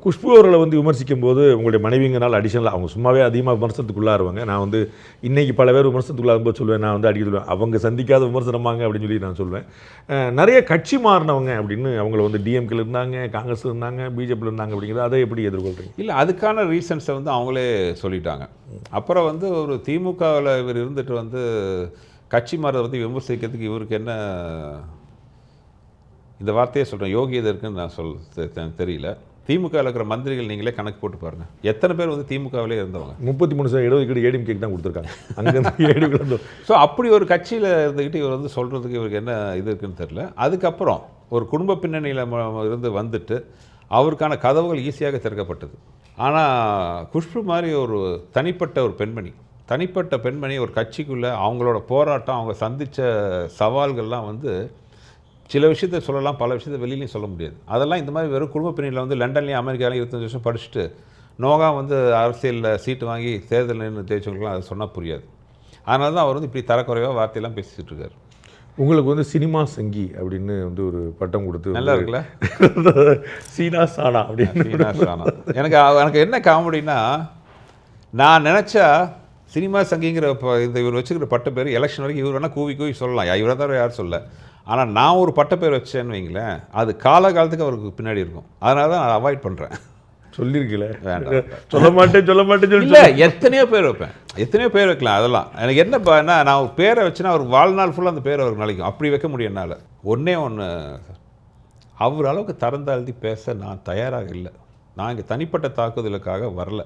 குஷ்பு அவர்களை வந்து விமர்சிக்கும் போது உங்களுடைய மனைவிங்கனால அடிஷனலாக அவங்க சும்மாவே அதிகமாக விமர்சனத்துக்குள்ளாருவாங்க. நான் வந்து இன்றைக்கி பல பேர் விமர்சனத்துக்குள்ளாகும்போது சொல்லுவேன், நான் வந்து அடிக்க சொல்லுவேன் அவங்க சந்திக்காத விமர்சனமாங்க அப்படின்னு சொல்லி நான் சொல்லுவேன். நிறைய கட்சி மாறினவங்க அப்படின்னு அவங்கள வந்து டிஎம்கேல இருந்தாங்க, காங்கிரஸ் இருந்தாங்க, பிஜேபியில் இருந்தாங்க அப்படிங்கிறது அதை எப்படி எதிர்கொள்கிறீங்க? இல்லை, அதுக்கான ரீசன்ஸை வந்து அவங்களே சொல்லிட்டாங்க. அப்புறம் வந்து ஒரு திமுகவில் இவர் இருந்துட்டு வந்து கட்சி மாறதை பற்றி விமர்சிக்கிறதுக்கு இவருக்கு என்ன, இந்த வார்த்தையே சொல்கிறேன், யோகியதை இருக்குன்னு நான் தெரியல. திமுகவில் இருக்கிற மந்திரிகள் நீங்களே கணக்கு போட்டு பாருங்கள், எத்தனை பேர் வந்து திமுகவிலே இருந்தவங்க. 33% இடஒதுக்கீடு ஏடிஎம்கே தான் கொடுத்துருக்காங்க அங்கே. ஸோ அப்படி ஒரு கட்சியில் இருந்துக்கிட்டு இவர் வந்து சொல்கிறதுக்கு இவருக்கு என்ன இது இருக்குன்னு தெரில. அதுக்கப்புறம் ஒரு குடும்ப பின்னணியில் இருந்து வந்துட்டு அவருக்கான கதவுகள் ஈஸியாக திறக்கப்பட்டது. ஆனால் குஷ்பு மாதிரி ஒரு தனிப்பட்ட பெண்மணி ஒரு கட்சிக்குள்ளே அவங்களோட போராட்டம், அவங்க சந்தித்த சவால்கள்லாம் வந்து சில விஷயத்தை சொல்லலாம், பல விஷயத்தை வெளியிலையும் சொல்ல முடியாது. அதெல்லாம் இந்த மாதிரி வெறும் குடும்ப பின்னணியில் வந்து லண்டன்லேயும் அமெரிக்காலையும் 25 வருஷம் படிச்சுட்டு நோகா வந்து அரசியலில் சீட்டு வாங்கி தேர்தல் நின்று ஜெயிச்சவங்களுக்குலாம் அதை சொன்னால் புரியாது. அதனால தான் அவர் வந்து இப்படி தரக்குறைவாக வார்த்தையெல்லாம் பேசிகிட்டு இருக்காரு. உங்களுக்கு வந்து சினிமா சங்கி அப்படின்னு வந்து ஒரு பட்டம் கொடுத்து நல்லா இருக்குல்ல, சீனா சானா அப்படின்னு. சீனா சானா எனக்கு என்ன காமெடினா, நான் நினச்சா சினிமா சங்கிங்கிற இந்த இவர் வச்சுக்கிற பட்ட பேர் எலெக்ஷன் வரைக்கும் இவர் வேணால் கூவி சொல்லலாம், இவரை தவிர யாரும் சொல்ல. ஆனால் நான் ஒரு பட்ட பேர் வச்சேன்னு வைங்களேன், அது காலகாலத்துக்கு அவருக்கு பின்னாடி இருக்கும். அதனால தான் நான் அவாய்ட் பண்ணுறேன். சொல்லியிருக்கல, வேண்டாம், சொல்ல மாட்டேன் சொல்லி இல்லை, எத்தனையோ பேர் வைக்கலாம். அதெல்லாம் எனக்கு என்ன, நான் ஒரு பேரை வச்சுன்னா அவர் வாழ்நாள் ஃபுல்லாக அந்த பேர் அவருக்கு நிலைக்கும். அப்படி வைக்க முடியும் என்னால். ஒன்று அவர் அளவுக்கு திறந்தாழ்த்தி பேச நான் தயாராக இல்லை. நான் இங்கே தனிப்பட்ட தாக்குதலுக்காக வரல.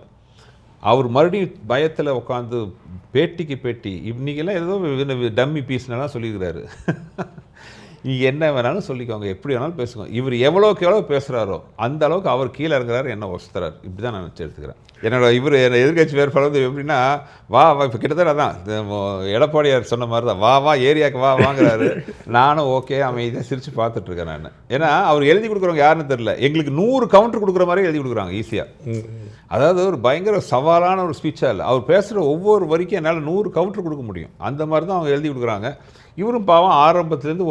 அவர் மறுபடியும் பயத்தில் உட்காந்து பேட்டிக்கு பேட்டி இன்றைக்கெல்லாம் ஏதோ டம்மி பீஸ்னெல்லாம் சொல்லியிருக்கிறாரு. நீ என்ன வேணாலும் சொல்லிக்கோங்க, எப்படி வேணாலும் பேசுங்க. இவர் எவ்வளோக்கு எவ்வளோ பேசுகிறாரோ அந்த அளவுக்கு அவர் கீழே இருக்கிறாரு, என்ன ஒசுத்துறாரு. இப்படி தான் நான் நினச்சி எடுத்துக்கிறேன். இவர் எதிர்கட்சி வேறுபாடு வந்து எப்படின்னா, வா இப்போ கிட்டத்தட்ட தான் எடப்பாடியார் சொன்ன மாதிரி தான், வா ஏரியாவுக்கு வாங்குறாரு. நானும் ஓகே அமைதியாக சிரித்து பார்த்துட்ருக்கேன் நான். ஏன்னா அவர் எழுதி கொடுக்குறவங்க யாருன்னு தெரில, எங்களுக்கு 100 கவுண்டர் கொடுக்குற மாதிரி எழுதி கொடுக்குறாங்க ஈஸியாக. அதாவது ஒரு பயங்கர சவாலான ஒரு ஸ்பீச்சாக இல்லை, அவர் பேசுகிற ஒவ்வொரு வரைக்கும் என்னால் 100 கவுண்டர் கொடுக்க முடியும். அந்த மாதிரி தான் அவங்க எழுதி கொடுக்குறாங்க. இவரும் பாவம் ஆரம்பத்துலேருந்து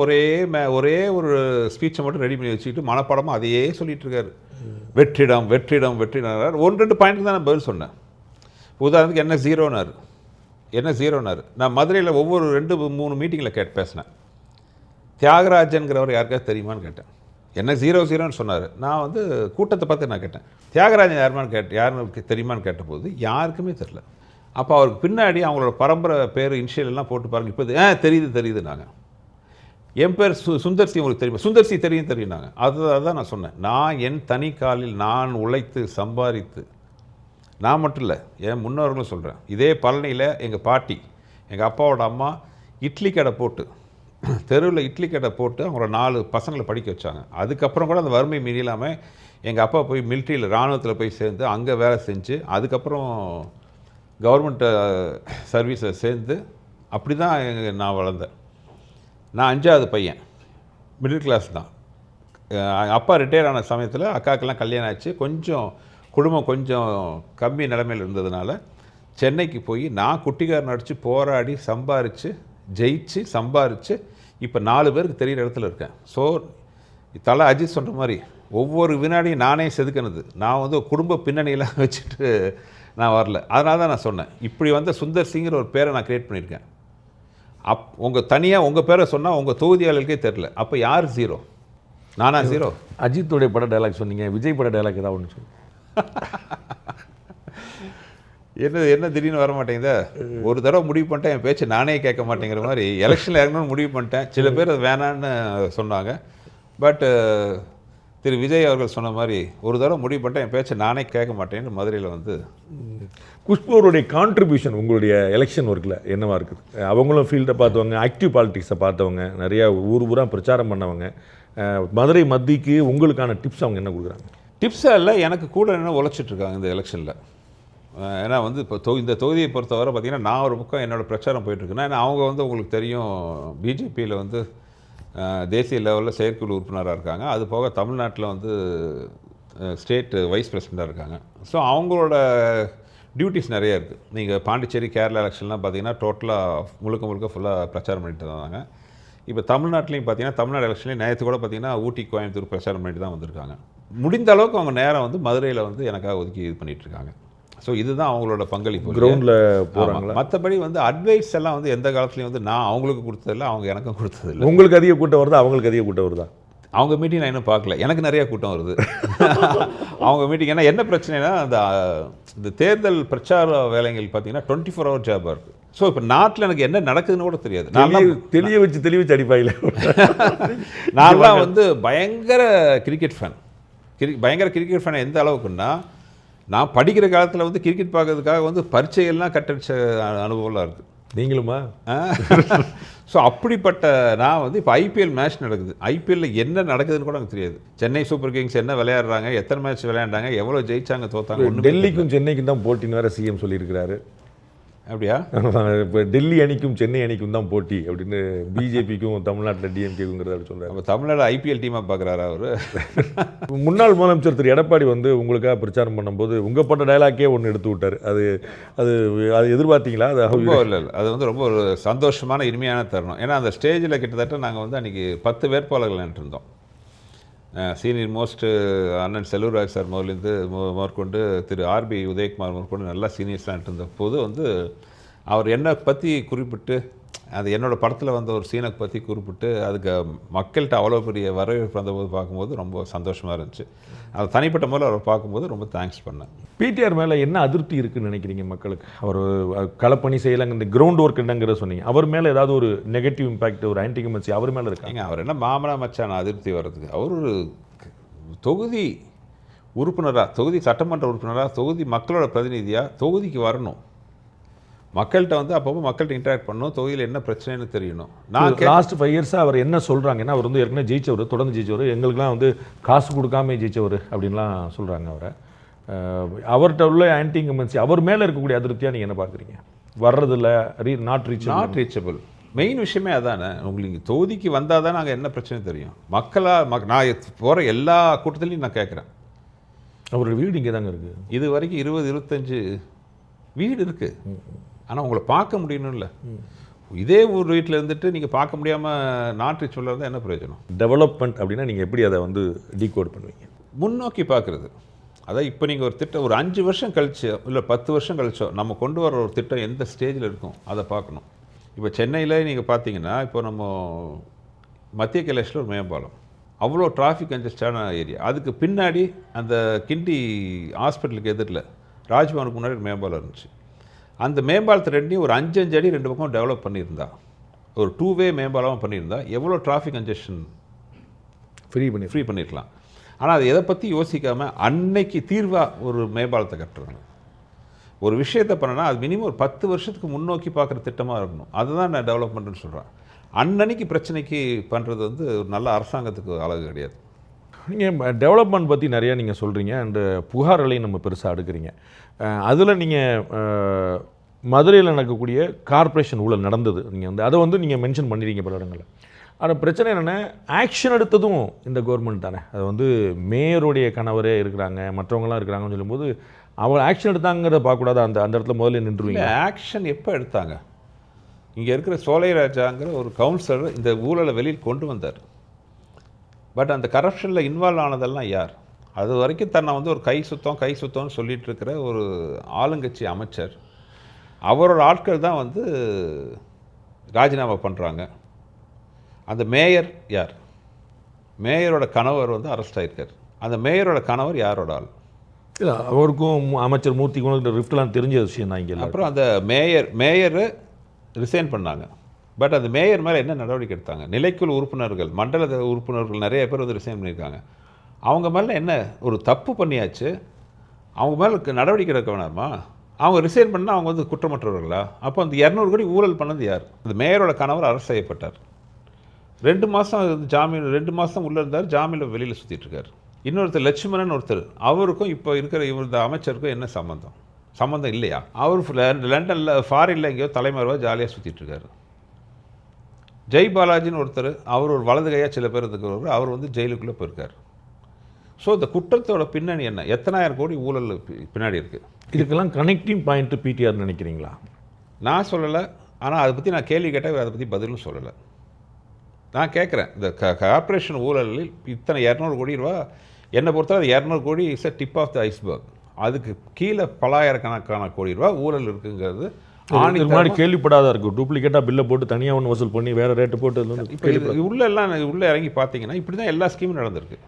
ஒரே ஒரு ஸ்பீச்சை மட்டும் ரெடி பண்ணி வச்சுக்கிட்டு மனப்பாடமாக அதையே சொல்லிட்டு இருக்காரு. வெற்றிடம் 1-2 பாயிண்ட்டுக்கு தான் நான் பதில் சொன்னேன். உதாரணத்துக்கு என்ன ஜீரோனாரு நான் மதுரையில் ஒவ்வொரு 2-3 மீட்டிங்கில் பேசினேன். தியாகராஜன்கிறவர் யாருக்காவது தெரியுமான்னு கேட்டேன். என்ன 0-0ன்னு சொன்னார். நான் வந்து கூட்டத்தை பார்த்து நான் கேட்டேன், தியாகராஜன் யாருன்னு தெரியுமான்னு கேட்டபோது யாருக்குமே தெரில. அப்போ அவருக்கு பின்னாடி அவங்களோட பரம்பரை பேர் இனிஷியல் எல்லாம் போட்டு பாருங்கள். இப்போ தெரியுது நாங்கள், என் பேர் சுந்தர்சி, உங்களுக்கு தெரியுமா? சுந்தர்சி தெரியும் நாங்கள். அதுதான் நான் சொன்னேன். நான் என் தனி காலில் நான் உழைத்து சம்பாதித்து, நான் மட்டும் இல்லை என் முன்னோர்களும் சொல்கிறேன். இதே பழனியில் எங்கள் பாட்டி, எங்கள் அப்பாவோட அம்மா இட்லி கடை போட்டு, தெருவில் இட்லி கடை போட்டு அவங்களோட 4 பசங்களை படிக்க வச்சாங்க. அதுக்கப்புறம் கூட அந்த வறுமை மீறிலாமல் எங்கள் அப்பா போய் மிலிட்ரியில் இராணுவத்தில் போய் சேர்ந்து அங்கே வேலை செஞ்சு, அதுக்கப்புறம் கவர்மெண்ட் சர்வீஸில் சேர்ந்து, அப்படி தான் நான் வளர்ந்தேன். நான் 5ஆவது பையன், மிடில் கிளாஸ் தான். அப்பா ரிட்டையர் ஆன சமயத்தில் அக்காக்கெல்லாம் கல்யாணம் ஆச்சு. குடும்பம் கொஞ்சம் கம்மி நிலைமையில் இருந்ததுனால சென்னைக்கு போய் நான் குட்டிக்காரன் அடித்து போராடி சம்பாரித்து இப்போ 4 பேருக்கு தெரிகிற இடத்துல இருக்கேன். ஸோ தலை அஜித் சொல்கிற மாதிரி ஒவ்வொரு வினாடியும் நானே செதுக்கினது. நான் வந்து குடும்ப பின்னணியெல்லாம் வச்சுட்டு நான் வரல. அதனால தான் நான் சொன்னேன், இப்படி வந்து சுந்தர் சிங்கிற ஒரு பேரை நான் க்ரியேட் பண்ணியிருக்கேன். உங்கள் பேரை சொன்னால் உங்கள் தொகுதியாளர்களுக்கே தெரில. அப்போ யார் ஜீரோ? நானா ஜீரோ? அஜித்துடைய பட டைலாக் சொன்னீங்க, விஜய் பட டைலாக் ஏதாவது ஒன்று சொன்னீங்க. என்ன திடீர்னு வர மாட்டேங்குதா? ஒரு தடவை முடிவு பண்ணிட்டேன், என் பேச்சு நானே கேட்க மாட்டேங்கிற மாதிரி எலெக்ஷனில் இறங்கணும்னு முடிவு பண்ணிட்டேன். சில பேர் அது வேணான்னு சொன்னாங்க. பட் திரு விஜய் அவர்கள் சொன்ன மாதிரி ஒரு தடவை முடிவு பண்ணிட்டேன், என் பேச்சை நானே கேட்க மாட்டேன்னு மதுரையில் வந்து. குஷ்பு அவருடைய கான்ட்ரிபியூஷன் உங்களுடைய எலெக்ஷன் ஒர்க்கில் என்னவா இருக்குது? அவங்களும் ஃபீல்டை பார்த்தவங்க, ஆக்டிவ் பாலிட்டிக்ஸை பார்த்தவங்க, நிறையா ஊராக பிரச்சாரம் பண்ணவங்க. மதுரை மத்திக்கு உங்களுக்கான டிப்ஸ் அவங்க என்ன கொடுக்குறாங்க? டிப்ஸாக இல்லை, எனக்கு கூட என்ன உழைச்சிட்ருக்காங்க இந்த எலெக்ஷனில். ஏன்னா வந்து இப்போ இந்த தொகுதியை பொறுத்தவரை பார்த்திங்கன்னா நான் ஒரு பக்கம் என்னோடய பிரச்சாரம் போயிட்டுருக்குன்னா ஏன்னா அவங்க வந்து உங்களுக்கு தெரியும் பிஜேபியில் வந்து தேசிய லெவலில் செயற்குழு உறுப்பினராக இருக்காங்க. அது போக தமிழ்நாட்டில் வந்து ஸ்டேட் வைஸ் பிரசிடெண்ட்டாக இருக்காங்க. ஸோ அவங்களோட டியூட்டிஸ் நிறைய இருக்குது. நீங்கள் பாண்டிச்சேரி கேரளா எலெக்ஷன்லாம் பார்த்தீங்கன்னா டோட்டலாக முழுக்க ஃபுல்லாக பிரச்சாரம் பண்ணிட்டு தான் வந்தாங்க. இப்போ தமிழ்நாட்டிலையும் பார்த்தீங்கன்னா தமிழ்நாடு எலெக்ஷன்லேயும் நேற்று கூட பார்த்தீங்கன்னா ஊட்டி கோயம்புத்தூர் பிரச்சாரம் பண்ணிட்டு தான் வந்திருக்காங்க. முடிந்த அளவுக்கு அவங்க நேரம் வந்து மதுரையில் வந்து எனக்காக ஒதுக்கி இது பண்ணிகிட்ருக்காங்க. ஸோ இதுதான் அவங்களோட பங்களிப்பு கிரவுண்டில் போகிறாங்க. மற்றபடி வந்து அட்வைஸ் எல்லாம் வந்து எந்த காலத்துலையும் வந்து நான் அவங்களுக்கு கொடுத்ததில்லை, அவங்க எனக்கும் கொடுத்ததில்லை. உங்களுக்கு அதிக கூட்டம் வருதா, அவங்களுக்கு அதிக கூட்டம் வருதா? அவங்க மீட்டிங் நான் இன்னும் பார்க்கல, எனக்கு நிறையா கூட்டம் வருது அவங்க மீட்டிங். ஏன்னா என்ன பிரச்சனைனா இந்த தேர்தல் பிரச்சார வேலைகள் பார்த்தீங்கன்னா 24 hour ஜாபாக இருக்குது. ஸோ இப்போ நாட்டில் எனக்கு என்ன நடக்குதுன்னு கூட தெரியாது. தெளிய வச்சு அடிப்பாயில. நான்லாம் வந்து பயங்கர கிரிக்கெட் ஃபேன். எந்த அளவுக்குன்னா நான் படிக்கிற காலத்தில் வந்து கிரிக்கெட் பார்க்கறதுக்காக வந்து பரீட்சைகள்லாம் கட்டடிச்ச அனுபவம்லாம் இருக்குது. நீங்களுமா? ஸோ அப்படிப்பட்ட நான் வந்து இப்போ ஐபிஎல் மேட்ச் நடக்குது. ஐபிஎல்லில் என்ன நடக்குதுன்னு கூட எனக்கு தெரியாது. சென்னை சூப்பர் கிங்ஸ் என்ன விளையாடுறாங்க, எத்தனை மேட்ச் விளையாண்டாங்க, எவ்வளோ ஜெயிச்சாங்க, தோத்தாங்க. டெல்லிக்கும் சென்னைக்கும் தான் போட்டின்னு வேறு சிஎம் சொல்லியிருக்கிறாரு. அப்படியா? இப்போ டெல்லி அணிக்கும் சென்னை அணிக்கும் தான் போட்டி அப்படின்னு பிஜேபிக்கும் தமிழ்நாட்டில் டிஎம்கேங்கிறத அப்படி சொல்கிறார். அப்போ தமிழ்நாடு ஐபிஎல் டீமாக பார்க்குறாரு அவர். முன்னாள் முதலமைச்சர் திரு எடப்பாடி வந்து உங்களுக்காக பிரச்சாரம் பண்ணும்போது உங்கள் பட்ட டைலாக்கே ஒன்று எடுத்து விட்டார். அது அது அது எதிர்பார்த்தீங்களா? அது ரொம்ப இல்லை, அது வந்து ரொம்ப ஒரு சந்தோஷமான இனிமையான தருணம். ஏன்னா அந்த ஸ்டேஜில் கிட்டத்தட்ட நாங்கள் வந்து அன்றைக்கி 10 வேட்பாளர்கள் நின்றுருந்தோம். சீனியர் மோஸ்ட் அண்ணன் செல்வராஜ் சார் முதற்கொண்டு திரு ஆர்பி உதயகுமார் முதற்கொண்டு நல்லா சீனியர்ஸ்லாம் இருந்த போது வந்து அவர் என்னை பற்றி குறிப்பிட்டு அது என்னோடய படத்தில் வந்த ஒரு சீனை பற்றி குறிப்பிட்டு அதுக்கு மக்கள்கிட்ட அவ்வளோ பெரிய வரவேற்பு வந்தபோது பார்க்கும்போது ரொம்ப சந்தோஷமாக இருந்துச்சு. அது தனிப்பட்ட முறையில் அவரை பார்க்கும்போது ரொம்ப தேங்க்ஸ் பண்ணேன். பிடிஆர் மேலே என்ன அதிருப்தி இருக்குதுன்னு நினைக்கிறீங்க மக்களுக்கு? அவர் களப்பணி செய்யலாங்க, இந்த கிரவுண்ட் ஒர்க் என்னங்கிற சொன்னீங்க. அவர் மேலே ஏதாவது ஒரு நெகட்டிவ் இம்பாக்ட், ஒரு ஆன்டிகமென்சி அவர் மேலே இருக்காங்க? அவர் என்ன மாமனா மச்சான அதிருப்தி வர்றதுக்கு? அவர் ஒரு தொகுதி உறுப்பினராக, தொகுதி சட்டமன்ற உறுப்பினராக, தொகுதி மக்களோட பிரதிநிதியாக தொகுதிக்கு வரணும். மக்கள்கிட்ட வந்து அப்பப்போ மக்கள்கிட்ட இன்ட்ராக்ட் பண்ணணும், தொகுதியில் என்ன பிரச்சனைன்னு தெரியணும். நான் லாஸ்ட் 5 இயர்ஸாக அவர் என்ன சொல்கிறாங்கன்னா, அவர் வந்து ஏற்கனவே ஜெயிச்சவர், தொடர்ந்து ஜெயிச்சவர், எங்களுக்குலாம் வந்து காசு கொடுக்காம ஜெயிச்சவர் அப்படின்லாம் சொல்கிறாங்க. அவரை அவர்கிட்ட உள்ள ஆன்டிகமென்சி, அவர் மேலே இருக்கக்கூடிய அதிருப்தியாக நீங்கள் என்ன பார்க்குறீங்க? வர்றதில்ல, நாட் ரீச்சபிள். மெயின் விஷயமே அதானே. உங்களுக்கு தொகுதிக்கு வந்தால் தான் நாங்கள் என்ன பிரச்சனை தெரியும். நான் போகிற எல்லா கூட்டத்திலையும் நான் கேட்குறேன். அவரோட வீடு இங்கே தாங்க இருக்குது. இது வரைக்கும் 20-25 வீடு இருக்குது. ஆனால் உங்களை பார்க்க முடியணும்ல. இதே ஊர் வீட்டில் இருந்துட்டு நீங்கள் பார்க்க முடியாமல் நாட் ரீச்சபிள் இருந்தால் என்ன பிரயோஜனம்? டெவலப்மெண்ட் அப்படின்னா நீங்கள் எப்படி அதை வந்து டீகோட் பண்ணுவீங்க? முன்னோக்கி பார்க்குறது. அதான் இப்போ நீங்கள் ஒரு திட்டம் ஒரு 5 வருஷம் கழிச்சோ இல்லை 10 வருஷம் கழிச்சோ நம்ம கொண்டு வர ஒரு திட்டம் எந்த ஸ்டேஜில் இருக்கும் அதை பார்க்கணும். இப்போ சென்னையில் நீங்கள் பார்த்தீங்கன்னா இப்போ நம்ம மத்திய கைலாஷில் ஒரு மேம்பாலம், அவ்வளோ டிராஃபிக் கன்ஜஸ்டான ஏரியா. அதுக்கு பின்னாடி அந்த கிண்டி ஹாஸ்பிட்டலுக்கு எதிரில் ராஜ்பவனுக்கு முன்னாடி ஒரு மேம்பாலம் இருந்துச்சு. அந்த மேம்பாலத்தை ரெண்டையும் ஒரு 5 அடி 2 பக்கம் டெவலப் பண்ணியிருந்தா, ஒரு 2-வே மேம்பாலமாக பண்ணியிருந்தா எவ்வளோ டிராஃபிக் கன்ஜெஷன் ஃப்ரீ பண்ணியிருக்கலாம். ஆனால் அது எதை பற்றி யோசிக்காமல் அன்னைக்கு தீர்வாக ஒரு மேம்பாலத்தை கட்டுறாங்க. ஒரு விஷயத்தை பண்ணனா அது மினிமம் ஒரு 10 வருஷத்துக்கு முன்னோக்கி பார்க்குற திட்டமாக இருக்கணும். அதுதான் நான் டெவலப்மெண்ட்டுன்னு சொல்கிறேன். அன்னன்னைக்கு பிரச்சனைக்கு பண்ணுறது வந்து ஒரு நல்ல அரசாங்கத்துக்கு அழகு கிடையாது. நீங்கள் டெவலப்மெண்ட் பற்றி நிறையா நீங்கள் சொல்கிறீங்க, அண்டு புகார்களையும் நம்ம பெருசாக அடுக்குறீங்க. அதில் நீங்கள் மதுரையில் நடக்கக்கூடிய கார்ப்பரேஷன் ஊழல் நடந்தது, நீங்கள் வந்து அதை வந்து நீங்கள் மென்ஷன் பண்ணிடுறீங்க பல இடங்களில். ஆனால் பிரச்சனை என்னென்னா, ஆக்ஷன் எடுத்ததும் இந்த கவர்மெண்ட் தானே. அது வந்து மேயருடைய கணவரே இருக்கிறாங்க, மற்றவங்களாம் இருக்கிறாங்கன்னு சொல்லும்போது அவங்க ஆக்ஷன் எடுத்தாங்கிறத பார்க்கக்கூடாது. அந்த இடத்துல முதல்ல நின்றுவீங்க. ஆக்ஷன் எப்போ எடுத்தாங்க? இங்கே இருக்கிற சோலைராஜாங்கிற ஒரு கவுன்சிலர் இந்த ஊழலை வெளியில் கொண்டு வந்தார். பட் அந்த கரப்ஷனில் இன்வால்வ் ஆனதெல்லாம் யார்? அது வரைக்கும் தன்னை வந்து ஒரு கை சுத்தம்னு சொல்லிகிட்டு இருக்கிற ஒரு ஆளுங்கட்சி அமைச்சர், அவரோட ஆட்கள் தான் வந்து ராஜினாமா பண்ணுறாங்க. அந்த மேயர் யார்? மேயரோட கணவர் வந்து அரெஸ்ட் ஆகிருக்கார். அந்த மேயரோட கணவர் யாரோட ஆள்? இல்லை, அவருக்கும் அமைச்சர் மூர்த்திக்கும் ரிஃப்ட்லாம் தெரிஞ்ச விஷயம் தான். இங்கே அப்புறம் அந்த மேயர் ரிசைன் பண்ணாங்க. பட் அந்த மேயர் மேலே என்ன நடவடிக்கை எடுத்தாங்க? நிலைக்குழு உறுப்பினர்கள், மண்டல உறுப்பினர்கள் நிறைய பேர் வந்து ரிசைன் பண்ணியிருக்காங்க. அவங்க மேலே என்ன ஒரு தப்பு பண்ணியாச்சு, அவங்க மேலே நடவடிக்கை எடுக்க வேணாமா? அவங்க ரிசைன் பண்ணால் அவங்க வந்து குற்றமற்றவர்களா? அப்போ அந்த 200 கோடி ஊழல் பண்ணது யார்? அந்த மேயரோட கணவர் அரெஸ்ட் செய்யப்பட்டார். 2 மாதம் ஜாமீன், 2 மாதம் உள்ளே இருந்தார், ஜாமீனில் வெளியில் சுற்றிட்டுருக்கார். இன்னொருத்தர் லட்சுமணன் ஒருத்தர், அவருக்கும் இப்போ இருக்கிற இந்த அமைச்சருக்கும் என்ன சம்மந்தம்? சம்மந்தம் இல்லையா? அவர் லண்டனில் ஃபாரினில் எங்கேயோ தலைமறைவாக ஜாலியாக சுற்றிட்டு இருக்காரு. ஜெய் பாலாஜின்னு ஒருத்தர், அவர் ஒரு வலது கையாக சில பேர் இருக்கிறவர், அவர் வந்து ஜெயிலுக்குள்ளே போயிருக்கார். ஸோ இந்த குற்றத்தோட பின்னணி என்ன? எத்தனாயிரம் கோடி ஊழல் பின்னாடி இருக்குது. இதுக்கெல்லாம் கனெக்டிங் பாயிண்ட் பிடிஆர் நினைக்கிறீங்களா? நான் சொல்லலை, ஆனால் அதை பற்றி நான் கேள்வி கேட்டால் அதை பற்றி பதிலும் சொல்லலை. நான் கேட்குறேன், இந்த கார்ப்பரேஷன் ஊழலில் இத்தனை 200 கோடி ரூபா, என்னை பொறுத்தவரை 200 கோடி is a tip of the iceberg. அதுக்கு கீழே பலாயிரக்கணக்கான கோடி ரூபா ஊழல் இருக்குங்கிறது முன்னாடி கேள்விப்படாத இருக்கும். டூப்ளிகேட்டாக பில்லை போட்டு தனியாக ஒன்று வசூல் பண்ணி வேறு ரேட்டு போட்டு இப்போ உள்ளெல்லாம் உள்ளே இறங்கி பார்த்தீங்கன்னா இப்படி தான் எல்லா ஸ்கீமும் நடந்திருக்கு.